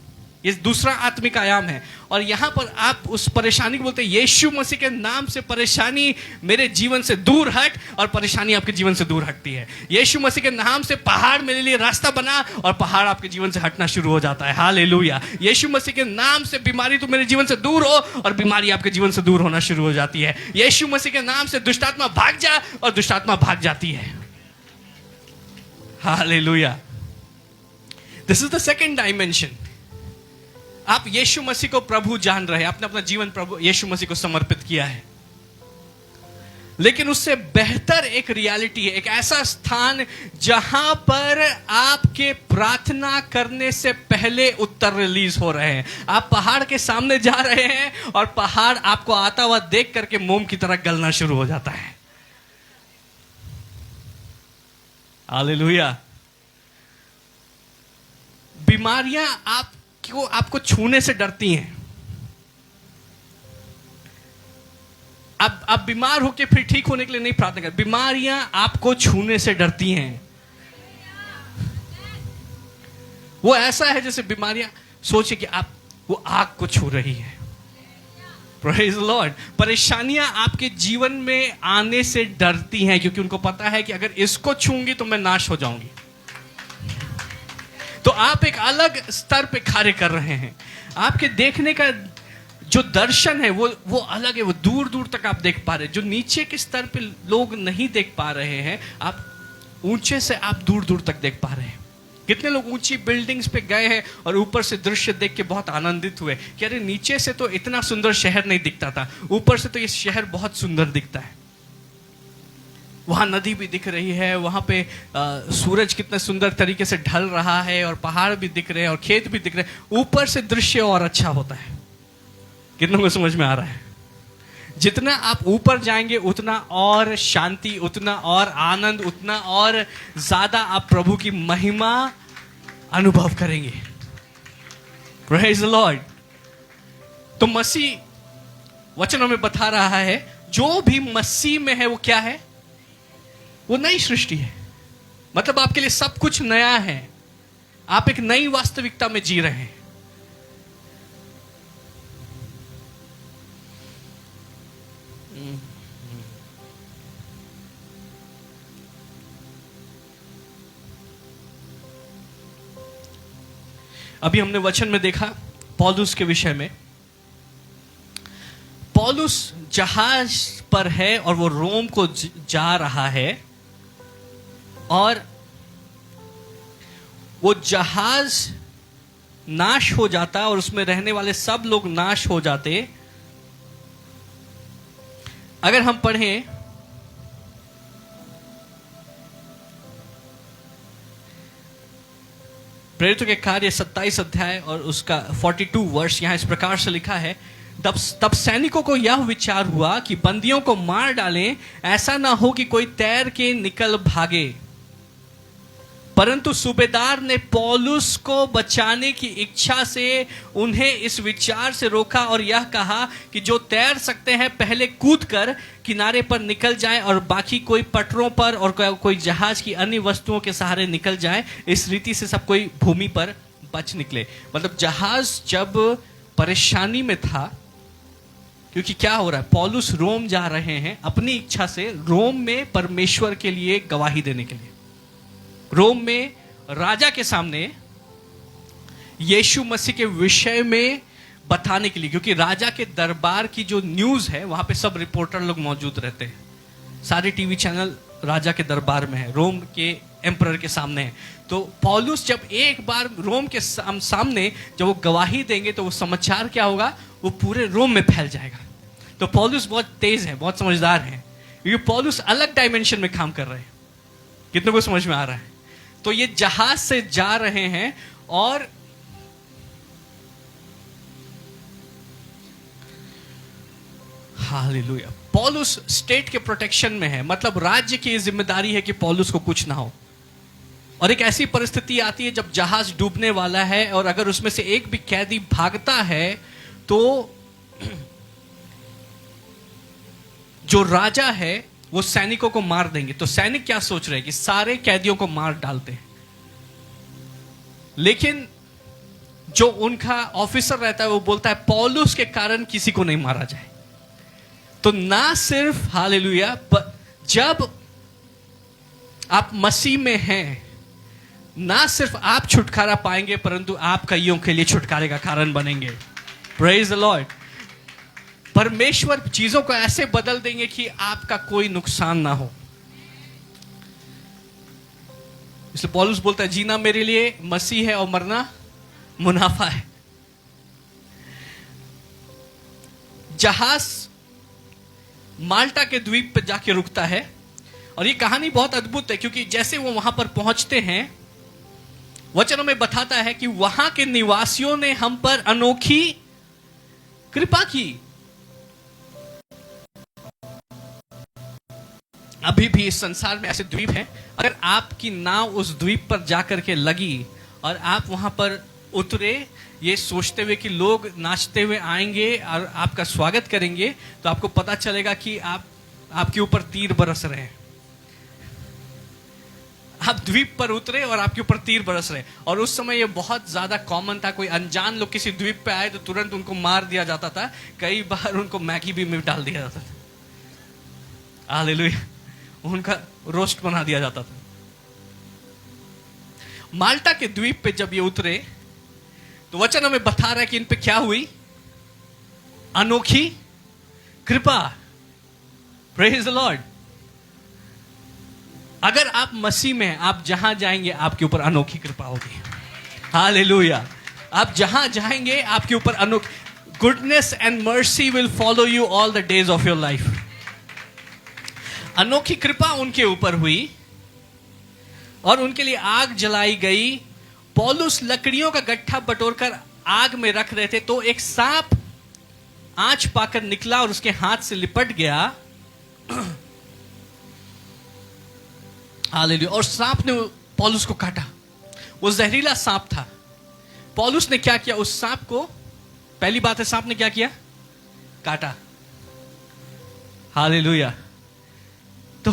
ये दूसरा आत्मिक आयाम है। और यहां पर आप उस परेशानी को बोलते हैं यीशु मसीह के नाम से परेशानी मेरे जीवन से दूर हट, और परेशानी आपके जीवन से दूर हटती है। यीशु मसीह के नाम से पहाड़ मेरे लिए रास्ता बना और पहाड़ आपके जीवन से हटना शुरू हो जाता है। हालेलुया। यीशु मसीह के नाम से बीमारी तो मेरे जीवन से दूर हो और बीमारी आपके जीवन से दूर होना शुरू हो जाती है। यीशु मसीह के नाम से दुष्टात्मा भाग जा और दुष्टात्मा भाग जाती है। Hallelujah. This is the second dimension. आप यीशु मसीह को प्रभु जान रहे हैं, आपने अपना जीवन प्रभु यीशु मसीह को समर्पित किया है, लेकिन उससे बेहतर एक रियलिटी है, एक ऐसा स्थान जहां पर आपके प्रार्थना करने से पहले उत्तर रिलीज हो रहे हैं। आप पहाड़ के सामने जा रहे हैं और पहाड़ आपको आता हुआ देख करके मोम की तरह गलना शुरू हो जाता है। हालेलुया। बीमारियां आपको छूने से डरती हैं। अब आप बीमार होकर फिर ठीक होने के लिए नहीं प्रार्थना कर, बीमारियां आपको छूने से डरती हैं। वो ऐसा है जैसे बीमारियां सोचे कि आप वो आग को छू रही है। Praise the Lord. परेशानियां आपके जीवन में आने से डरती हैं क्योंकि उनको पता है कि अगर इसको छूंगी तो मैं नाश हो जाऊंगी। तो आप एक अलग स्तर पे कार्य कर रहे हैं। आपके देखने का जो दर्शन है वो अलग है, वो दूर दूर तक आप देख पा रहे हैं। जो नीचे के स्तर पे लोग नहीं देख पा रहे हैं, आप ऊंचे से आप दूर दूर तक देख पा रहे हैं। कितने लोग ऊंची बिल्डिंग्स पे गए हैं और ऊपर से दृश्य देख के बहुत आनंदित हुए कि अरे नीचे से तो इतना सुंदर शहर नहीं दिखता था, ऊपर से तो ये शहर बहुत सुंदर दिखता है। वहां नदी भी दिख रही है, वहां पे सूरज कितने सुंदर तरीके से ढल रहा है, और पहाड़ भी दिख रहे हैं और खेत भी दिख रहे हैं। ऊपर से दृश्य और अच्छा होता है। कितनों को समझ में आ रहा है? जितना आप ऊपर जाएंगे उतना और शांति, उतना और आनंद, उतना और ज्यादा आप प्रभु की महिमा अनुभव करेंगे। Praise the Lord. तो मसीह वचनों में बता रहा है, जो भी मसीह में है वो क्या है? वो नई सृष्टि है। मतलब आपके लिए सब कुछ नया है। आप एक नई वास्तविकता में जी रहे हैं। अभी हमने वचन में देखा पौलुस के विषय में। पौलुस जहाज पर है और वो रोम को जा रहा है, और वो जहाज नाश हो जाता और उसमें रहने वाले सब लोग नाश हो जाते। अगर हम पढ़ें प्रेरितों के कार्य 27 अध्याय और उसका 42 वर्ष, यहां इस प्रकार से लिखा है, तब सैनिकों को यह विचार हुआ कि बंदियों को मार डालें, ऐसा ना हो कि कोई तैर के निकल भागे। परंतु सूबेदार ने पौलुस को बचाने की इच्छा से उन्हें इस विचार से रोका और यह कहा कि जो तैर सकते हैं पहले कूदकर किनारे पर निकल जाएं, और बाकी कोई पटरों पर और कोई जहाज की अन्य वस्तुओं के सहारे निकल जाए। इस रीति से सब कोई भूमि पर बच निकले। मतलब जहाज जब परेशानी में था, क्योंकि क्या हो रहा है, पौलुस रोम जा रहे हैं अपनी इच्छा से, रोम में परमेश्वर के लिए गवाही देने के लिए, रोम में राजा के सामने यीशु मसीह के विषय में बताने के लिए। क्योंकि राजा के दरबार की जो न्यूज़ है, वहां पे सब रिपोर्टर लोग मौजूद रहते हैं। सारे टीवी चैनल राजा के दरबार में है, रोम के एम्परर के सामने है। तो पौलुस जब एक बार रोम के सामने जब वो गवाही देंगे, तो वो समाचार क्या होगा, वो पूरे रोम में फैल जाएगा। तो पौलुस बहुत तेज है, बहुत समझदार है, क्योंकि पौलुस अलग डायमेंशन में काम कर रहे हैं। कितनों को समझ में आ रहा है? तो ये जहाज से जा रहे हैं और हालेलुया, पौलुस स्टेट के प्रोटेक्शन में है। मतलब राज्य की जिम्मेदारी है कि पौलुस को कुछ ना हो। और एक ऐसी परिस्थिति आती है जब जहाज डूबने वाला है, और अगर उसमें से एक भी कैदी भागता है तो जो राजा है वो सैनिकों को मार देंगे। तो सैनिक क्या सोच रहे हैं कि सारे कैदियों को मार डालते हैं, लेकिन जो उनका ऑफिसर रहता है वो बोलता है पौलुस के कारण किसी को नहीं मारा जाए। तो ना सिर्फ हालेलुया, जब आप मसीह में हैं, ना सिर्फ आप छुटकारा पाएंगे, परंतु आप कईयों के लिए छुटकारे का कारण बनेंगे। Praise the Lord. परमेश्वर चीजों को ऐसे बदल देंगे कि आपका कोई नुकसान ना हो। इसलिए पौलुस बोलता है, जीना मेरे लिए मसीह है और मरना मुनाफा है। जहाज माल्टा के द्वीप पर जाके रुकता है, और ये कहानी बहुत अद्भुत है, क्योंकि जैसे वो वहां पर पहुंचते हैं, वचनों में बताता है कि वहां के निवासियों ने हम पर अनोखी कृपा की। अभी भी इस संसार में ऐसे द्वीप हैं, अगर आपकी नाव उस द्वीप पर जाकर के लगी और आप वहां पर उतरे, ये सोचते हुए कि लोग नाचते हुए आएंगे और आपका स्वागत करेंगे, तो आपको पता चलेगा कि आपके ऊपर तीर बरस रहे हैं। आप द्वीप पर उतरे और आपके ऊपर तीर बरस रहे। और उस समय ये बहुत ज्यादा कॉमन था, कोई अनजान लोग किसी द्वीप पे आए तो तुरंत उनको मार दिया जाता था। कई बार उनको मैगी भी में डाल दिया जाता था, हालेलुया, उनका रोस्ट बना दिया जाता था। माल्टा के द्वीप पे जब ये उतरे तो वचन हमें बता रहा है कि इन पे क्या हुई, अनोखी कृपा। Praise the Lord. अगर आप मसीह में हैं, आप जहां जाएंगे आपके ऊपर अनोखी कृपा होगी। हालेलुया। आप जहां जाएंगे आपके ऊपर अनोखी goodness and mercy will follow you all the days of your life. अनोखी कृपा उनके ऊपर हुई और उनके लिए आग जलाई गई। पौलुस लकड़ियों का गट्ठा बटोरकर आग में रख रहे थे तो एक सांप आंच पाकर निकला और उसके हाथ से लिपट गया। हालेलुया। और सांप ने पौलुस को काटा। वो जहरीला सांप था। पौलुस ने क्या किया, उस सांप को, पहली बात है सांप ने क्या किया, काटा। हालेलुया। तो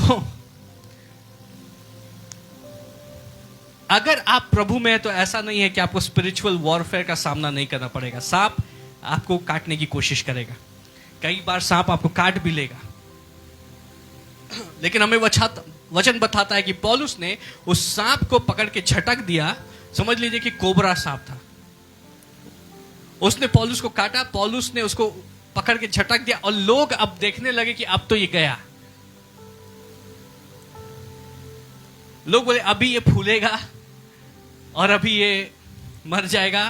अगर आप प्रभु में हैं तो ऐसा नहीं है कि आपको स्पिरिचुअल वॉरफेयर का सामना नहीं करना पड़ेगा। सांप आपको काटने की कोशिश करेगा, कई बार सांप आपको काट भी लेगा, लेकिन हमें वचन बताता है कि पौलुस ने उस सांप को पकड़ के झटक दिया। समझ लीजिए कि कोबरा सांप था। उसने पौलुस को काटा, पौलुस ने उसको पकड़ के झटक दिया और लोग अब देखने लगे कि अब तो ये गया। लोग बोले अभी ये फूलेगा और अभी ये मर जाएगा।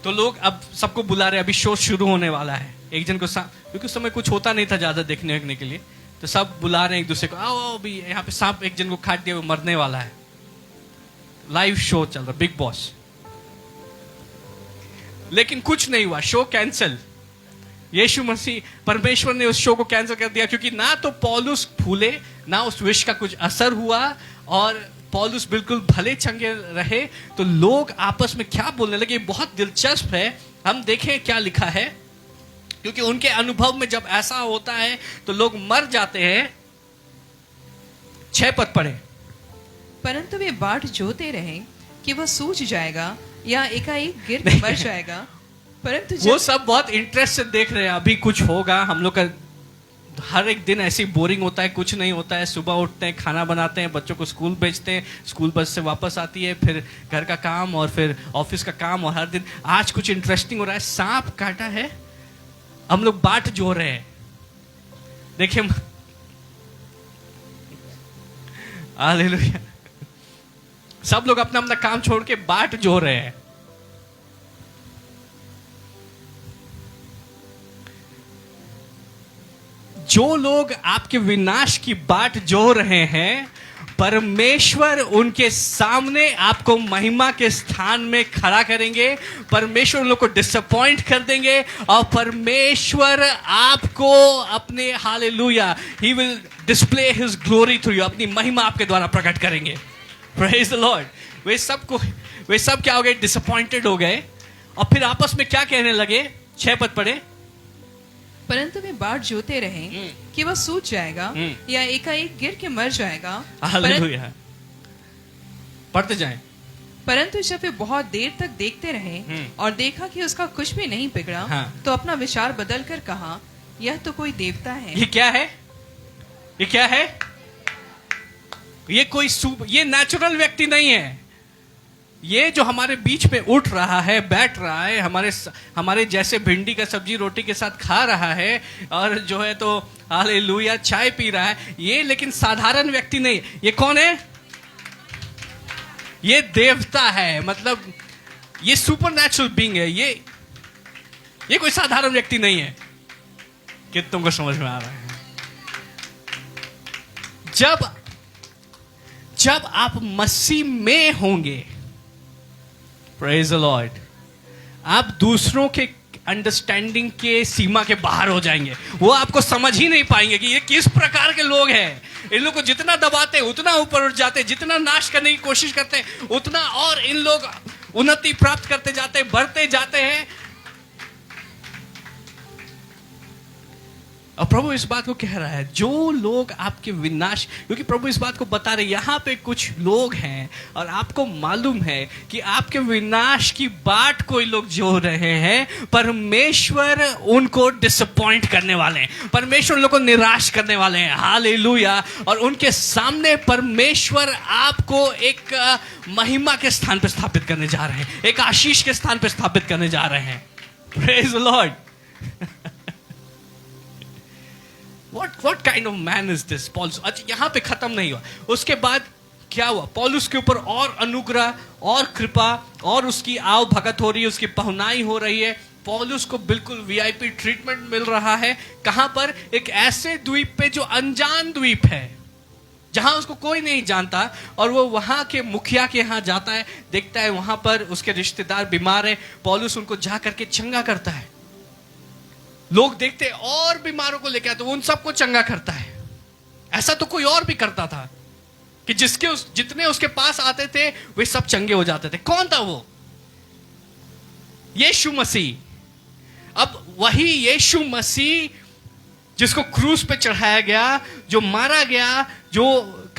तो लोग अब सबको बुला रहे, अभी शो शुरू होने वाला है। एक जन को क्योंकि उस समय कुछ होता नहीं था ज्यादा देखने के लिए, तो सब बुला रहे हैं एक दूसरे को, आओ अभी यहाँ पे सांप एक जन को काट दिया, वो मरने वाला है। लाइव शो चल रहा, बिग बॉस। लेकिन कुछ नहीं हुआ, शो कैंसिल। यीशु मसीह परमेश्वर ने उस शो को कैंसिल कर दिया, क्योंकि ना तो पौलुस फूले, ना उस विष का कुछ असर हुआ और पौलुस बिल्कुल भले चंगे रहे। तो लोग आपस में क्या बोलने लगे, बहुत दिलचस्प है। हम देखें क्या लिखा है, क्योंकि उनके अनुभव में जब ऐसा होता है तो लोग मर जाते हैं। 6 पद पढ़े। परंतु वे बाट जोते रहे कि वह सूझ जाएगा या एकाएक गिर के मर जाएगा। परंतु वो सब बहुत इंटरेस्ट से देख रहे हैं, अभी कुछ होगा। हम लोग का हर एक दिन ऐसे बोरिंग होता है, कुछ नहीं होता है। सुबह उठते हैं, खाना बनाते हैं, बच्चों को स्कूल भेजते हैं, स्कूल बस से वापस आती है, फिर घर का काम और फिर ऑफिस का काम, और हर दिन आज कुछ इंटरेस्टिंग हो रहा है। सांप काटा है, हम लोग बाट जो रहे हैं। देखिए, हालेलुया, सब लोग अपना अपना काम छोड़ के बाट जो रहे हैं। जो लोग आपके विनाश की बाट जो रहे हैं, परमेश्वर उनके सामने आपको महिमा के स्थान में खड़ा करेंगे। परमेश्वर उन लोग को डिसअपॉइंट कर देंगे और परमेश्वर आपको अपने, hallelujah, he will display his glory through you, अपनी महिमा आपके द्वारा प्रकट करेंगे। Praise the Lord. वे सब क्या हो गए, डिसअपॉइंटेड हो गए और फिर आपस में क्या कहने लगे। 6 पद पढ़े। परंतु वे बाट जोते रहे कि वह सूझ जाएगा या एकाएक गिर के मर जाएगा। हालेलुया। पढ़ते जाएं। परंतु जब वे बहुत देर तक देखते रहे और देखा कि उसका कुछ भी नहीं बिगड़ा, तो अपना विचार बदल कर कहा, यह तो कोई देवता है। ये क्या है, ये क्या है, ये कोई ये नेचुरल व्यक्ति नहीं है। ये जो हमारे बीच में उठ रहा है, बैठ रहा है, हमारे जैसे भिंडी का सब्जी रोटी के साथ खा रहा है और जो है तो हालेलुया चाय पी रहा है, ये लेकिन साधारण व्यक्ति नहीं। ये कौन है, ये देवता है। मतलब ये सुपरनैचुरल बीइंग है। ये कोई साधारण व्यक्ति नहीं है। कितनों को समझ में आ रहा है? जब आप मसीह में होंगे, प्रेज द लॉर्ड, आप दूसरों के अंडरस्टैंडिंग के सीमा के बाहर हो जाएंगे। वो आपको समझ ही नहीं पाएंगे कि ये किस प्रकार के लोग हैं। इन लोग को जितना दबाते हैं उतना ऊपर उठ जाते हैं, जितना नाश करने की कोशिश करते हैं उतना और इन लोग उन्नति प्राप्त करते जाते हैं, बढ़ते जाते हैं। और प्रभु इस बात को कह रहा है, जो लोग आपके विनाश, क्योंकि प्रभु इस बात को बता रहे, यहाँ पे कुछ लोग हैं और आपको मालूम है कि आपके विनाश की बाट कोई लोग जो रहे हैं, परमेश्वर उनको डिसअपॉइंट करने वाले हैं, परमेश्वर उन लोगों को निराश करने वाले हैं। हालेलुया। और उनके सामने परमेश्वर आपको एक महिमा के स्थान पर स्थापित करने जा रहे हैं, एक आशीष के स्थान पर स्थापित करने जा रहे हैं। Praise the Lord. What kind of man is this? पौलुस। अच्छा, यहाँ पे खत्म नहीं हुआ, उसके बाद क्या हुआ? पौलुस के ऊपर और अनुग्रह और कृपा और उसकी आव भगत हो रही है, उसकी पहुनाई हो रही है। पौलुस को बिल्कुल वीआईपी ट्रीटमेंट मिल रहा है। कहां पर? एक ऐसे द्वीप पे जो अनजान द्वीप है, जहां उसको कोई नहीं जानता, और वो वहां के मुखिया के यहां जाता है, देखता है वहां पर उसके रिश्तेदार बीमार है, पौलुस उनको जा करके चंगा करता है। लोग देखते हैं और बीमारों को लेकर आते, उन सबको चंगा करता है। ऐसा तो कोई और भी करता था कि जितने उसके पास आते थे वे सब चंगे हो जाते थे। कौन था वो? यीशु मसीह। अब वही यीशु मसीह जिसको क्रूस पे चढ़ाया गया, जो मारा गया, जो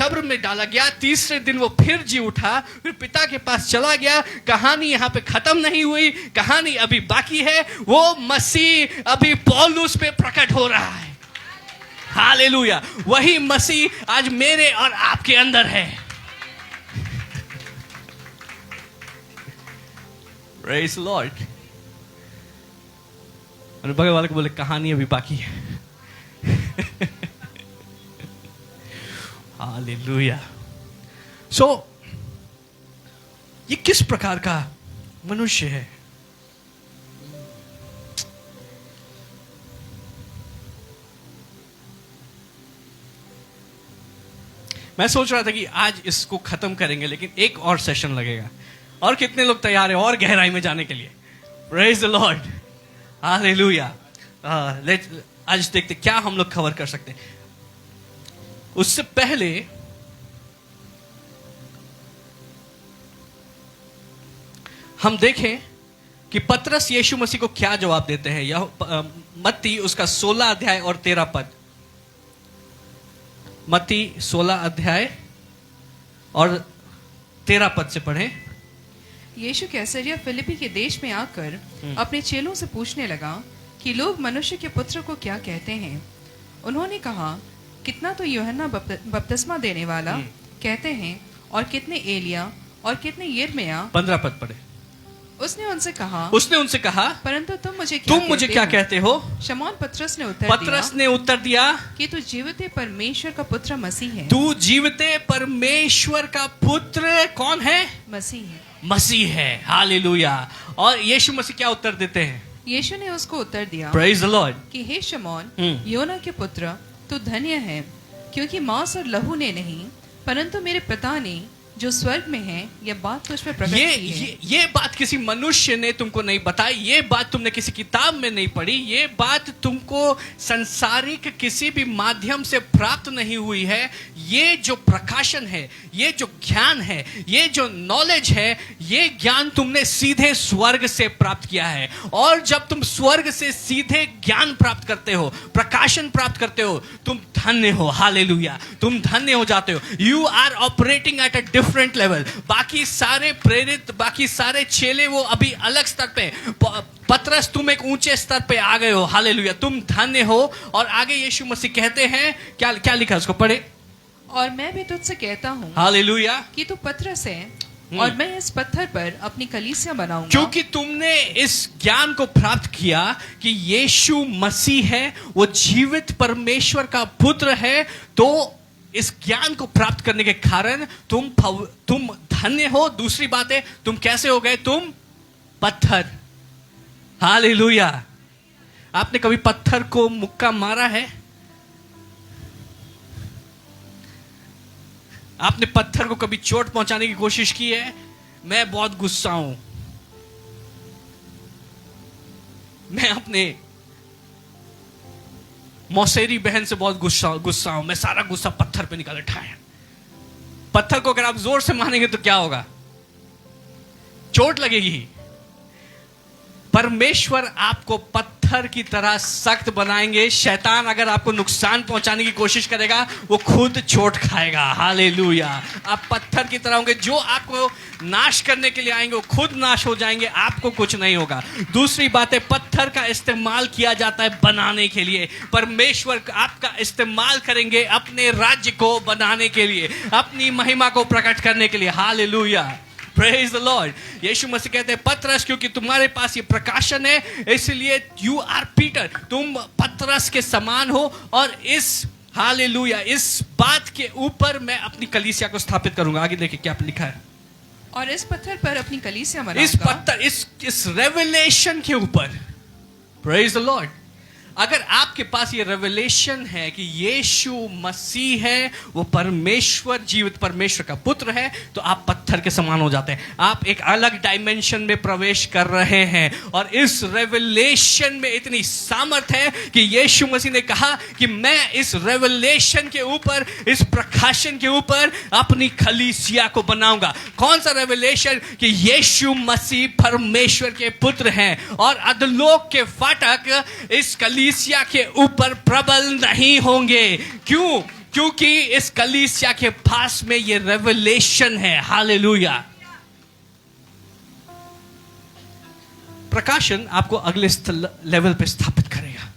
कब्र में डाला गया, तीसरे दिन वो फिर जी उठा, फिर पिता के पास चला गया। कहानी यहां पे खत्म नहीं हुई, कहानी अभी बाकी है। वो मसीह अभी पौलुस पे प्रकट हो रहा है। हालेलुया। वही मसीह आज मेरे और आपके अंदर है। Praise the Lord. और बगल वाले को बोले, कहानी अभी बाकी है। हालेलुया। सो ये किस प्रकार का मनुष्य है? मैं सोच रहा था कि आज इसको खत्म करेंगे, लेकिन एक और सेशन लगेगा। और कितने लोग तैयार हैं और गहराई में जाने के लिए? Praise the lord. हालेलुया। आज देखते क्या हम लोग कवर कर सकते हैं। उससे पहले हम देखें कि पतरस यीशु मसीह को क्या जवाब देते हैं। यह मत्ती उसका 16 अध्याय और 13 पद। मत्ती 16 अध्याय और 13 पद से पढ़ें। यीशु कैसरिया फिलिप्पी के देश में आकर अपने चेलों से पूछने लगा कि लोग मनुष्य के पुत्र को क्या कहते हैं। उन्होंने कहा, कितना तो यूहन्ना बपतिस्मा देने वाला कहते हैं, और कितने एलिया, और कितने यिर्मयाह। 15 पद पढ़े। उसने उनसे कहा, परंतु तुम मुझे क्या कहते हो? शमौन पतरस ने उत्तर दिया कि तू जीवते परमेश्वर का पुत्र मसीह है। तू जीवते परमेश्वर का पुत्र कौन है? मसीह है। हालेलुया। और यीशु मसीह क्या उत्तर देते हैं? यीशु ने उसको उत्तर दिया, प्रेज़ द लॉर्ड, कि हे शमौन, योना के पुत्र, तू धन्य है, क्योंकि मांस और लहू ने नहीं, परंतु मेरे पिता ने जो स्वर्ग में है, यह बात तुझ पे प्रकट की है। ये बात किसी मनुष्य ने तुमको नहीं बताई, ये बात तुमने किसी किताब में नहीं पढ़ी, ये बात तुमको संसारिक किसी भी माध्यम से प्राप्त नहीं हुई है। ये जो प्रकाशन है, ये जो ज्ञान है, ये जो नॉलेज है, ये ज्ञान तुमने सीधे स्वर्ग से प्राप्त किया है। और जब तुम स्वर्ग से सीधे ज्ञान प्राप्त करते हो, प्रकाशन प्राप्त करते हो, तुम धन्य हो। हालेलुया। तुम धन्य हो जाते हो। You are operating at a different level. बाकी सारे प्रेरित, बाकी सारे चेले वो अभी अलग स्तर पे, पतरस तुम एक ऊंचे स्तर पे आ गए हो। हालेलुया। तुम धन्य हो। और आगे यीशु मसीह कहते हैं, क्या क्या लिखा है उसको पढ़े। और मैं भी तुझसे कहता हूँ, हालेलुया, कि तू पतरस है, और मैं इस पत्थर पर अपनी कलीसिया बनाऊंगा। क्योंकि तुमने इस ज्ञान को प्राप्त किया कि यीशु मसीह है, वो जीवित परमेश्वर का पुत्र है, तो इस ज्ञान को प्राप्त करने के कारण तुम धन्य हो। दूसरी बात है, तुम कैसे हो गए? तुम पत्थर। हालेलुया। आपने कभी पत्थर को मुक्का मारा है? आपने पत्थर को कभी चोट पहुंचाने की कोशिश की है? मैं बहुत गुस्सा हूं। मैं अपने मौसेरी बहन से बहुत गुस्सा हूं। मैं सारा गुस्सा पत्थर पे निकाल उठाया। पत्थर को अगर आप जोर से मारेंगे तो क्या होगा? चोट लगेगी। परमेश्वर आपको पत्थर पत्थर की तरह सख्त बनाएंगे। शैतान अगर आपको नुकसान पहुंचाने की कोशिश करेगा वो खुद चोट खाएगा। हालेलुया। आप पत्थर की तरह होंगे, जो आपको नाश करने के लिए आएंगे वो खुद नाश हो जाएंगे, आपको कुछ नहीं होगा। दूसरी बात है, पत्थर का इस्तेमाल किया जाता है बनाने के लिए। परमेश्वर आपका इस्तेमाल करेंगे अपने राज्य को बनाने के लिए, अपनी महिमा को प्रकट करने के लिए। Hallelujah, praise the lord. यीशु मसीह कहते हैं पतरस, क्योंकि तुम्हारे पास ये प्रकाशन है इसलिए यू आर पीटर, तुम पतरस के समान हो। और इस हालेलुया इस बात के ऊपर मैं अपनी कलीसिया को स्थापित करूंगा। आगे देखिए क्या लिखा है। और इस पत्थर पर अपनी कलीसिया इस बनाऊंगा। पत्थर इस रेवलेशन के ऊपर, प्रेज द लॉर्ड, अगर आपके पास ये रेवलेशन है कि यीशु मसीह है, वो परमेश्वर, जीवित परमेश्वर का पुत्र है, तो आप पत्थर के समान हो जाते हैं। आप एक अलग डायमेंशन में प्रवेश कर रहे हैं। और इस रेवलेशन में इतनी सामर्थ है कि यीशु मसीह ने कहा कि मैं इस रेवलेशन के ऊपर, इस प्रकाशन के ऊपर अपनी कलीसिया को बनाऊंगा। कौन सा रेवलेशन? कि यीशु मसीह परमेश्वर के पुत्र हैं और अधोलोक के फाटक इस कलीसिया के ऊपर प्रबल नहीं होंगे। क्यों? क्योंकि इस कलीसिया के पास में ये रेवलेशन है। हालेलुया। प्रकाशन आपको अगले लेवल पे स्थापित करेगा।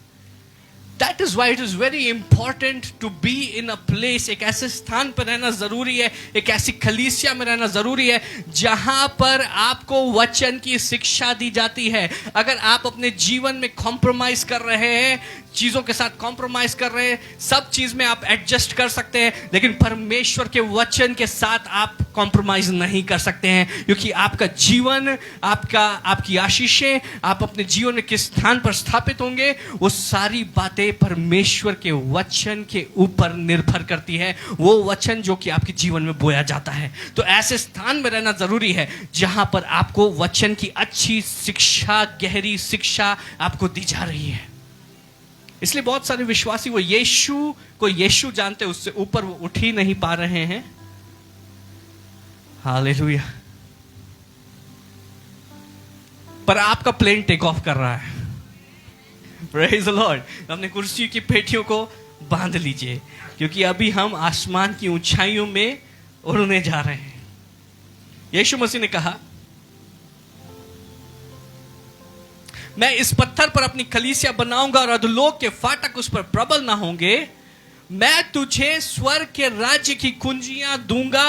That is why it is very important to be in a place, एक ऐसे स्थान पर रहना जरूरी है, एक ऐसी कलीसिया में रहना जरूरी है जहां पर आपको वचन की शिक्षा दी जाती है। अगर आप अपने जीवन में कॉम्प्रोमाइज कर रहे हैं, चीजों के साथ कॉम्प्रोमाइज कर रहे हैं, सब चीज में आप एडजस्ट कर सकते हैं, लेकिन परमेश्वर के वचन के साथ आप कॉम्प्रोमाइज नहीं कर सकते हैं, क्योंकि आपका जीवन, आपकी आशीषें, आप अपने जीवन में किस स्थान पर स्थापित होंगे, वो सारी बातें परमेश्वर के वचन के ऊपर निर्भर करती है। वो वचन जो कि आपके जीवन में बोया जाता है। तो ऐसे स्थान में रहना जरूरी है जहां पर आपको वचन की अच्छी शिक्षा, गहरी शिक्षा आपको दी जा रही है। इसलिए बहुत सारे विश्वासी वो यीशु जानते, उससे ऊपर वो उठ ही नहीं पा रहे हैं। हालेलुया। पर आपका प्लेन टेक ऑफ कर रहा है। Praise the Lord. अपने कुर्सी की पेटियों को बांध लीजिए, क्योंकि अभी हम आसमान की ऊंचाइयों में उड़ने जा रहे हैं। यीशु मसीह ने कहा, मैं इस पत्थर पर अपनी कलीसिया बनाऊंगा और अधोलोक के फाटक उस पर प्रबल ना होंगे। मैं तुझे स्वर्ग के राज्य की कुंजियां दूंगा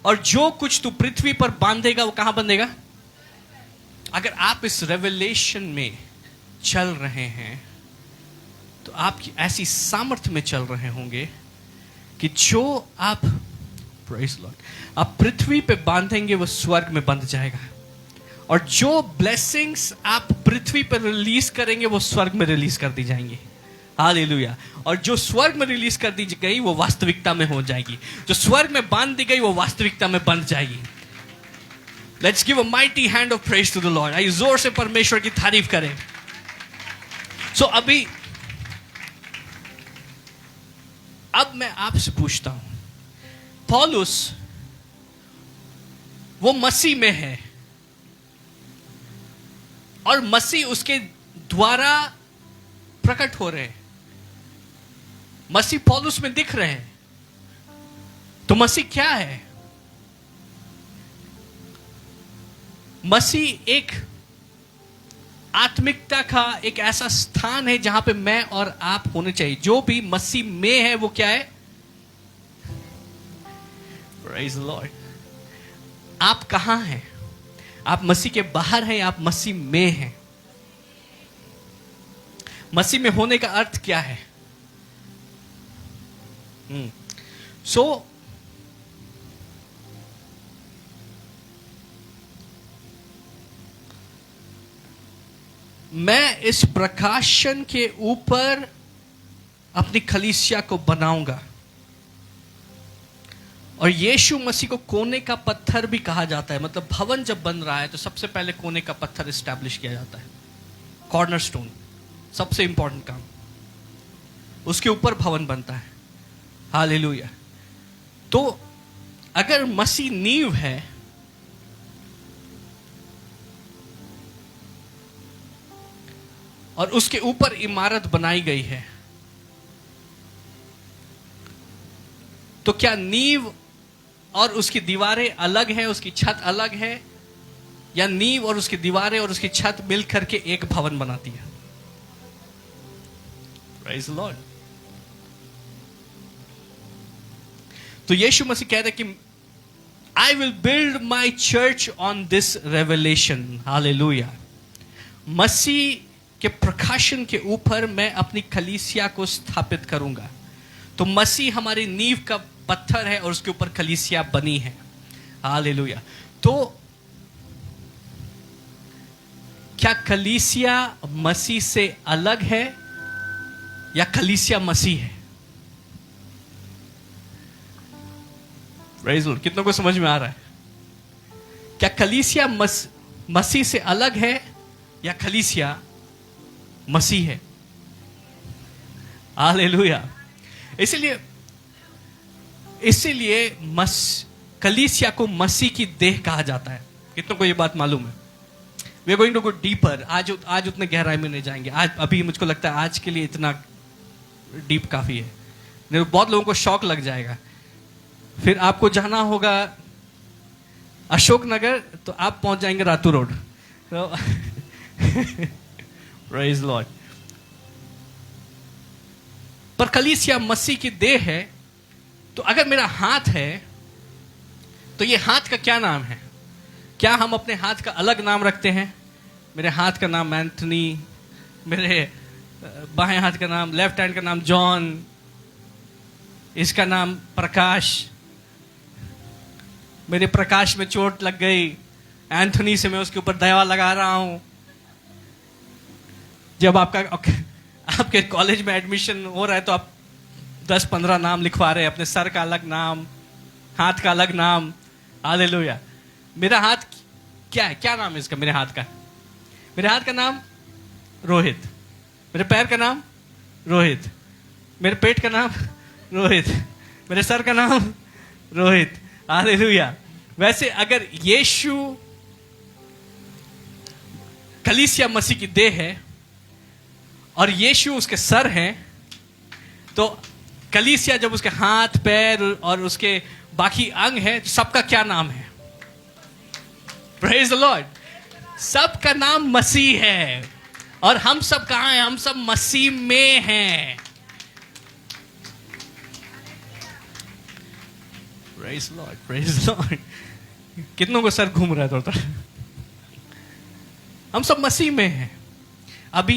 और जो कुछ तू पृथ्वी पर बांधेगा वो कहां बंधेगा? अगर आप इस रेवलेशन में चल रहे हैं तो आप ऐसी सामर्थ्य में चल रहे होंगे कि जो आप, प्रेज़ लॉर्ड, आप पृथ्वी पे बांधेंगे वो स्वर्ग में बंध जाएगा, और जो ब्लेसिंग्स आप पृथ्वी पर रिलीज करेंगे वो स्वर्ग में रिलीज कर दी जाएंगी। हालेलुया। और जो स्वर्ग में रिलीज कर दी गई वो वास्तविकता में हो जाएगी, जो स्वर्ग में बांध दी गई वो वास्तविकता में बंध जाएगी। Let's give a mighty hand of praise to the lord. आइए जोर से परमेश्वर की तारीफ करें। सो अब मैं आपसे पूछता हूं, पौलुस वो मसीह में है और मसीह उसके द्वारा प्रकट हो रहे हैं, मसीह पौलुस में दिख रहे हैं, तो मसीह क्या है? मसीह एक आत्मिकता का एक ऐसा स्थान है जहां पे मैं और आप होने चाहिए। जो भी मसीह में है वो क्या है? Praise the Lord. आप कहां हैं? आप मसीह के बाहर हैं, आप मसीह में हैं। मसीह में होने का अर्थ क्या है? मैं इस प्रकाशन के ऊपर अपनी कलीसिया को बनाऊंगा। और यीशु मसीह को कोने का पत्थर भी कहा जाता है। मतलब भवन जब बन रहा है तो सबसे पहले कोने का पत्थर एस्टैब्लिश किया जाता है, कॉर्नरस्टोन, सबसे इंपॉर्टेंट काम, उसके ऊपर भवन बनता है। हालेलुया। तो अगर मसीह नींव है और उसके ऊपर इमारत बनाई गई है, तो क्या नींव और उसकी दीवारें अलग है, उसकी छत अलग है, या नींव और उसकी दीवारें और उसकी छत मिल करके एक भवन बनाती है? Praise the Lord. तो यीशु मसीह कहते हैं कि I will build my church on this revelation. Hallelujah. मसीह के प्रकाशन के ऊपर मैं अपनी कलीसिया को स्थापित करूंगा। तो मसीह हमारी नींव का पत्थर है और उसके ऊपर कलीसिया बनी है। हालेलुया। तो क्या कलीसिया मसीह से अलग है या कलीसिया मसीह है? Praise the Lord. कितनों को समझ में आ रहा है? क्या कलीसिया मसीह से अलग है या कलीसिया मसीह है? हालेलुया। इसीलिए कलीसिया को मसीह की देह कहा जाता है। कितनों को ये बात मालूम है? We are going to go deeper. आज उतने गहराई में नहीं जाएंगे। आज अभी मुझको लगता है आज के लिए इतना डीप काफी है, नहीं तो बहुत लोगों को शौक लग जाएगा। फिर आपको जाना होगा अशोक नगर, तो आप पहुंच जाएंगे रातू रोड। तो प्रेज़ द लॉर्ड। पर कलीसिया मसीह की देह है। तो अगर मेरा हाथ है तो ये हाथ का क्या नाम है? क्या हम अपने हाथ का अलग नाम रखते हैं? मेरे हाथ का नाम एंथनी, मेरे बाएं हाथ का नाम, लेफ्ट हैंड का नाम जॉन, इसका नाम प्रकाश। मेरे प्रकाश में चोट लग गई, एंथनी से मैं उसके ऊपर दया लगा रहा हूं। जब आपके कॉलेज में एडमिशन हो रहा है तो आप 10-15 नाम लिखवा रहे हैं, अपने सर का अलग नाम, हाथ का अलग नाम। हालेलुया। मेरा हाथ क्या है? क्या नाम है इसका? मेरे हाथ का, मेरे हाथ का नाम रोहित, मेरे पैर का नाम रोहित, मेरे पेट का नाम रोहित, मेरे सर का नाम रोहित। हालेलुया। वैसे अगर यीशु कलीसिया मसीह की देह है और यीशु उसके सर हैं, तो कलीसिया जब उसके हाथ पैर और उसके बाकी अंग है, तो सबका क्या नाम है? Praise the Lord. सबका नाम मसीह है। और हम सब कहां हैं? हम सब मसीह में हैं। Praise the Lord, praise the Lord. कितनों को सर घूम रहा है थोड़ा? हम सब मसीह में हैं। अभी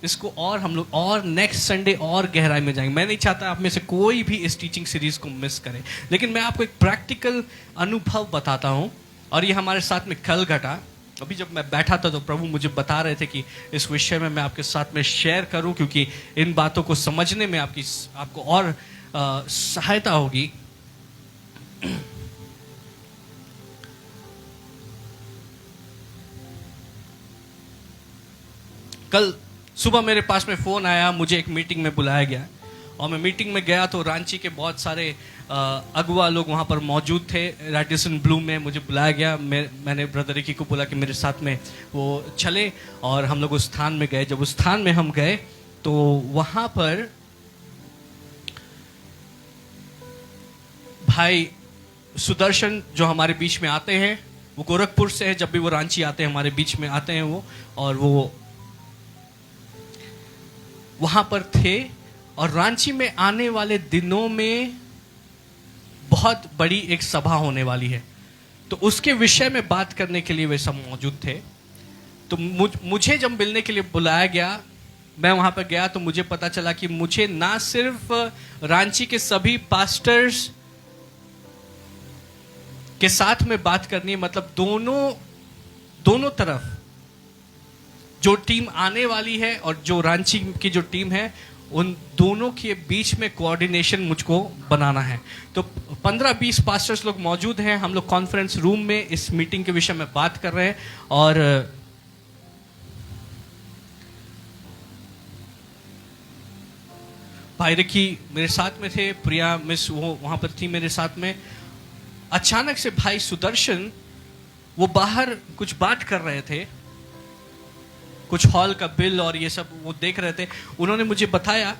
इसको और हम लोग और नेक्स्ट संडे और गहराई में जाएंगे। मैं नहीं चाहता आप में से कोई भी इस टीचिंग सीरीज को मिस करे, लेकिन मैं आपको एक प्रैक्टिकल अनुभव बताता हूं। और ये हमारे साथ में कल घटा। अभी जब मैं बैठा था तो प्रभु मुझे बता रहे थे कि इस विषय में मैं आपके साथ में शेयर करूं, क्योंकि इन बातों को समझने में आपको और सहायता होगी। कल सुबह मेरे पास में फ़ोन आया, मुझे एक मीटिंग में बुलाया गया। और मैं मीटिंग में गया तो रांची के बहुत सारे अगुआ लोग वहाँ पर मौजूद थे। रेडिसन ब्लू में मुझे बुलाया गया। मैंने ब्रदर रिकी को बोला कि मेरे साथ में वो चले, और हम लोग उस स्थान में गए। जब उस स्थान में हम गए तो वहाँ पर भाई सुदर्शन जो हमारे बीच में आते हैं, वो गोरखपुर से है। जब भी वो रांची आते हैं हमारे बीच में आते हैं वो, और वो वहां पर थे। और रांची में आने वाले दिनों में बहुत बड़ी एक सभा होने वाली है, तो उसके विषय में बात करने के लिए वे सब मौजूद थे। तो मुझे जब मिलने के लिए बुलाया गया, मैं वहां पर गया तो मुझे पता चला कि मुझे ना सिर्फ रांची के सभी पास्टर्स के साथ में बात करनी है, मतलब दोनों तरफ जो टीम आने वाली है और जो रांची की जो टीम है, उन दोनों के बीच में कोऑर्डिनेशन मुझको बनाना है। तो 15-20 पास्टर्स लोग मौजूद हैं। हम लोग कॉन्फ्रेंस रूम में इस मीटिंग के विषय में बात कर रहे हैं। और भाई रिकी मेरे साथ में थे, प्रिया मिस वो वहां पर थी मेरे साथ में। अचानक से भाई सुदर्शन वो बाहर कुछ बात कर रहे थे, कुछ हॉल का बिल और ये सब वो देख रहे थे। उन्होंने मुझे बताया,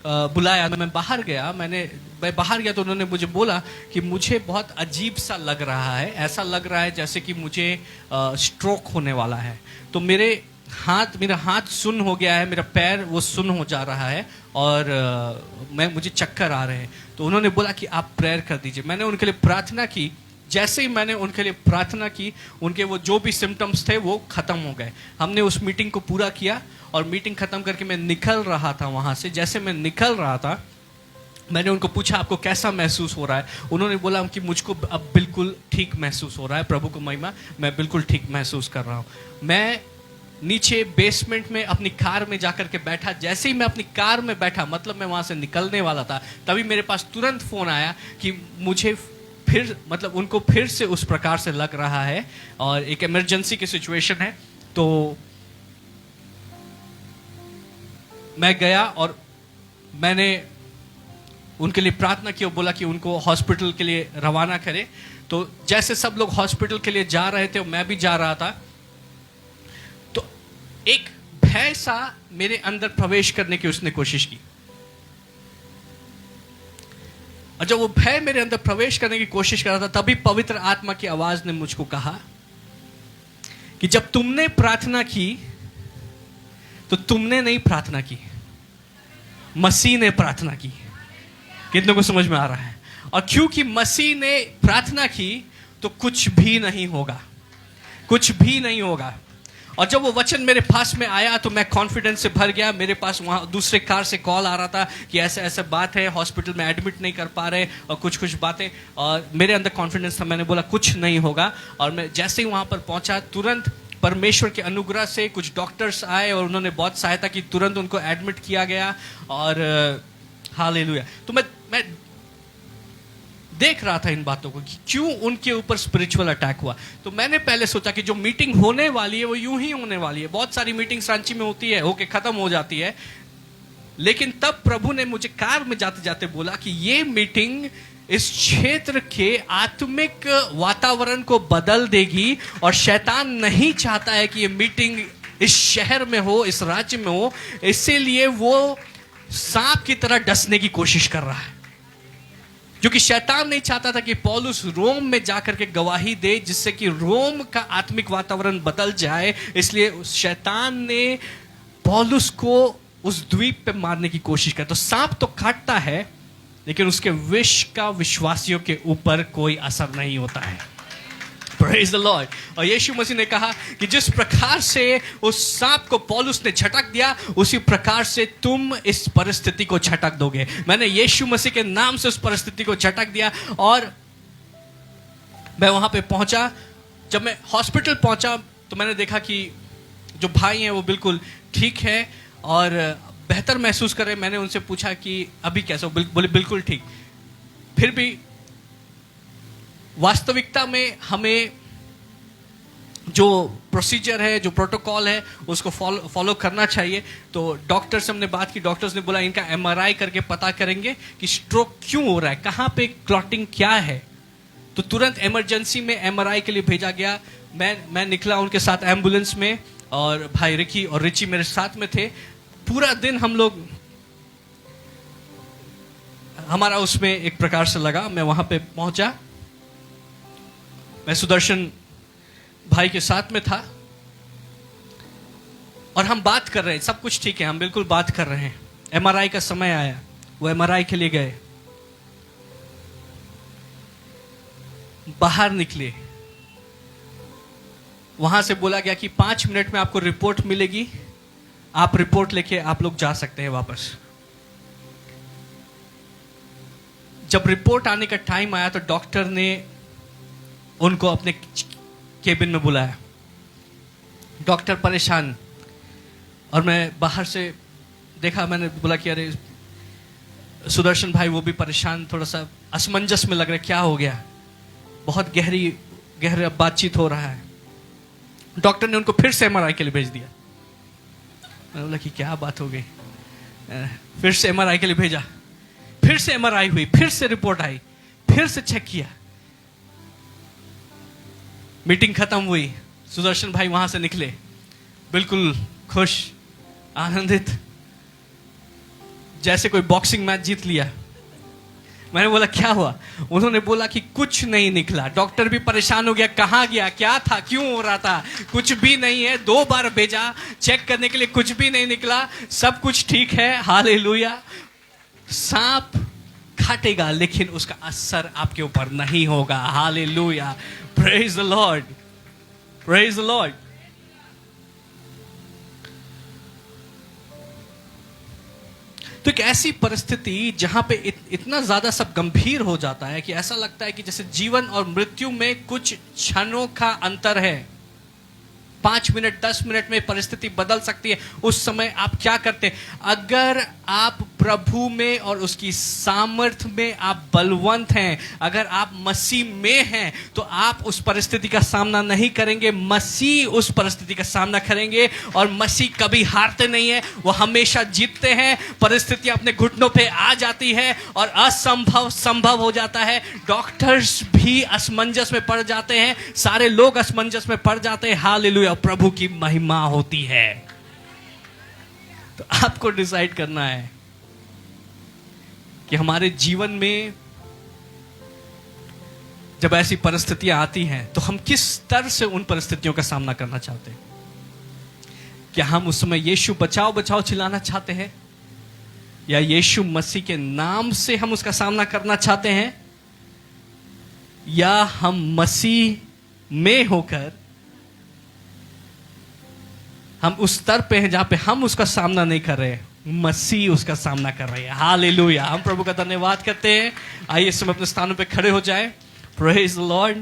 बुलाया, मैं बाहर गया। मैं बाहर गया तो उन्होंने मुझे बोला कि मुझे बहुत अजीब सा लग रहा है, ऐसा लग रहा है जैसे कि मुझे स्ट्रोक होने वाला है। तो मेरा हाथ सुन्न हो गया है, मेरा पैर वो सुन्न हो जा रहा है और मुझे चक्कर आ रहे हैं। तो उन्होंने बोला कि आप प्रेयर कर दीजिए। मैंने उनके लिए प्रार्थना की। जैसे ही मैंने उनके लिए प्रार्थना की, उनके वो जो भी सिम्टम्स थे वो खत्म हो गए। हमने उस मीटिंग को पूरा किया और मीटिंग खत्म करके मैं निकल रहा था वहां से। जैसे मैं निकल रहा था, मैंने उनको पूछा आपको कैसा महसूस हो रहा है। उन्होंने बोला कि मुझको अब बिल्कुल ठीक महसूस हो रहा है, प्रभु को महिमा, मैं बिल्कुल ठीक महसूस कर रहा हूँ। मैं नीचे बेसमेंट में अपनी कार में जाकर के बैठा। जैसे ही मैं अपनी कार में बैठा, मतलब मैं वहां से निकलने वाला था, तभी मेरे पास तुरंत फोन आया कि मुझे फिर, मतलब उनको फिर से उस प्रकार से लग रहा है और एक इमरजेंसी की सिचुएशन है। तो मैं गया और मैंने उनके लिए प्रार्थना की और बोला कि उनको हॉस्पिटल के लिए रवाना करें। तो जैसे सब लोग हॉस्पिटल के लिए जा रहे थे और मैं भी जा रहा था, तो एक भय सा मेरे अंदर प्रवेश करने की उसने कोशिश की। और जब वो भय मेरे अंदर प्रवेश करने की कोशिश कर रहा था, तभी पवित्र आत्मा की आवाज ने मुझको कहा कि जब तुमने प्रार्थना की तो तुमने नहीं प्रार्थना की, मसीह ने प्रार्थना की। कितनों को समझ में आ रहा है? और क्योंकि मसीह ने प्रार्थना की तो कुछ भी नहीं होगा, कुछ भी नहीं होगा। और जब वो वचन मेरे पास में आया तो मैं कॉन्फिडेंस से भर गया। मेरे पास वहाँ दूसरे कार से कॉल आ रहा था कि ऐसा ऐसा बात है, हॉस्पिटल में एडमिट नहीं कर पा रहे और कुछ बातें। और मेरे अंदर कॉन्फिडेंस था, मैंने बोला कुछ नहीं होगा। और मैं जैसे ही वहाँ पर पहुँचा, तुरंत परमेश्वर के अनुग्रह से कुछ डॉक्टर्स आए और उन्होंने बहुत सहायता की। तुरंत उनको एडमिट किया गया और हालेलुया। तो मैं देख रहा था इन बातों को कि क्यों उनके ऊपर स्पिरिचुअल अटैक हुआ। तो मैंने पहले सोचा कि जो मीटिंग होने वाली है वो यूं ही होने वाली है। बहुत सारी मीटिंग्स रांची में होती है, होके खत्म हो जाती है। लेकिन तब प्रभु ने मुझे कार में जाते जाते बोला कि ये मीटिंग इस क्षेत्र के आत्मिक वातावरण को बदल देगी और शैतान नहीं चाहता है कि ये मीटिंग इस शहर में हो, इस राज्य में हो। इसीलिए वो सांप की तरह डसने की कोशिश कर रहा है, क्योंकि शैतान नहीं चाहता था कि पौलुस रोम में जाकर के गवाही दे, जिससे कि रोम का आत्मिक वातावरण बदल जाए। इसलिए शैतान ने पौलुस को उस द्वीप पे मारने की कोशिश की। तो सांप तो काटता है, लेकिन उसके विष का विश्वासियों के ऊपर कोई असर नहीं होता है। Praise the Lord। और यीशु मसीह ने कहा कि जिस प्रकार से उस सांप को पौलुस ने झटक दिया, उसी प्रकार से तुम इस परिस्थिति को झटक दोगे। मैंने यीशु मसीह के नाम से उस परिस्थिति को झटक दिया और मैं वहां पे पहुंचा। जब मैं हॉस्पिटल पहुंचा तो मैंने देखा कि जो भाई हैं वो बिल्कुल ठीक है और बेहतर महसूस कर रहे। मैंने उनसे पूछा कि अभी कैसे हो? बोले बिल्कुल ठीक। फिर भी वास्तविकता में हमें जो प्रोसीजर है, जो प्रोटोकॉल है, उसको फॉलो करना चाहिए। तो डॉक्टर से हमने बात की। डॉक्टर्स ने बोला इनका एमआरआई करके पता करेंगे कि स्ट्रोक क्यों हो रहा है, कहाँ पे क्लॉटिंग क्या है। तो तुरंत इमरजेंसी में एमआरआई के लिए भेजा गया। मैं निकला उनके साथ एम्बुलेंस में और भाई रिकी और रिची मेरे साथ में थे। पूरा दिन हम लोग, हमारा उसमें एक प्रकार से लगा। मैं वहां पे पहुंचा, मैं सुदर्शन भाई के साथ में था और हम बात कर रहे हैं। सब कुछ ठीक है, हम बिल्कुल बात कर रहे हैं। एमआरआई का समय आया, वो एमआरआई के लिए गए। बाहर निकले, वहां से बोला गया कि 5 मिनट में आपको रिपोर्ट मिलेगी, आप रिपोर्ट लेके आप लोग जा सकते हैं वापस। जब रिपोर्ट आने का टाइम आया तो डॉक्टर ने उनको अपने केबिन में बुलाया। डॉक्टर परेशान, और मैं बाहर से देखा। मैंने बोला कि अरे सुदर्शन भाई वो भी परेशान, थोड़ा सा असमंजस में लग रहा है, क्या हो गया? बहुत गहरा बातचीत हो रहा है। डॉक्टर ने उनको फिर से एमआरआई के लिए भेज दिया। मैंने बोला कि क्या बात हो गई? फिर से एमआरआई के लिए भेजा, फिर से एमआरआई हुई, फिर से रिपोर्ट आई, फिर से चेक किया। मीटिंग खत्म हुई, सुदर्शन भाई वहां से निकले बिल्कुल खुश, आनंदित, जैसे कोई बॉक्सिंग मैच जीत लिया। मैंने बोला क्या हुआ? उन्होंने बोला कि कुछ नहीं निकला। डॉक्टर भी परेशान हो गया, कहाँ गया, क्या था, क्यों हो रहा था? कुछ भी नहीं है। 2 बार भेजा चेक करने के लिए, कुछ भी नहीं निकला, सब कुछ ठीक है। हालेलुया। सांप काटेगा लेकिन उसका असर आपके ऊपर नहीं होगा। Hallelujah, praise the Lord, praise the Lord. तो एक ऐसी परिस्थिति जहां पे इतना ज्यादा सब गंभीर हो जाता है कि ऐसा लगता है कि जैसे जीवन और मृत्यु में कुछ क्षणों का अंतर है। 5 मिनट 10 मिनट में परिस्थिति बदल सकती है। उस समय आप क्या करते हैं? अगर आप प्रभु में और उसकी सामर्थ में आप बलवंत हैं, अगर आप मसीह में हैं, तो आप उस परिस्थिति का सामना नहीं करेंगे, मसीह उस परिस्थिति का सामना करेंगे। और मसीह कभी हारते नहीं है, वो हमेशा जीतते हैं। परिस्थितियां अपने घुटनों पे आ जाती है और असंभव संभव हो जाता है। डॉक्टर्स भी असमंजस में पड़ जाते हैं, सारे लोग असमंजस में पड़ जाते हैं। हालेलुया, प्रभु की महिमा होती है। तो आपको डिसाइड करना है कि हमारे जीवन में जब ऐसी परिस्थितियां आती हैं तो हम किस स्तर से उन परिस्थितियों का सामना करना चाहते हैं। क्या हम उस समय यीशु बचाओ बचाओ चिल्लाना चाहते हैं, या यीशु मसीह के नाम से हम उसका सामना करना चाहते हैं, या हम मसीह में होकर हम उस स्तर पे हैं जहां पे हम उसका सामना नहीं कर रहे, मसीह उसका सामना कर रहे हैं। हालेलुया, हम प्रभु का धन्यवाद करते हैं। आइए इस समय अपने स्थानों पे खड़े हो जाएं। Praise the Lord.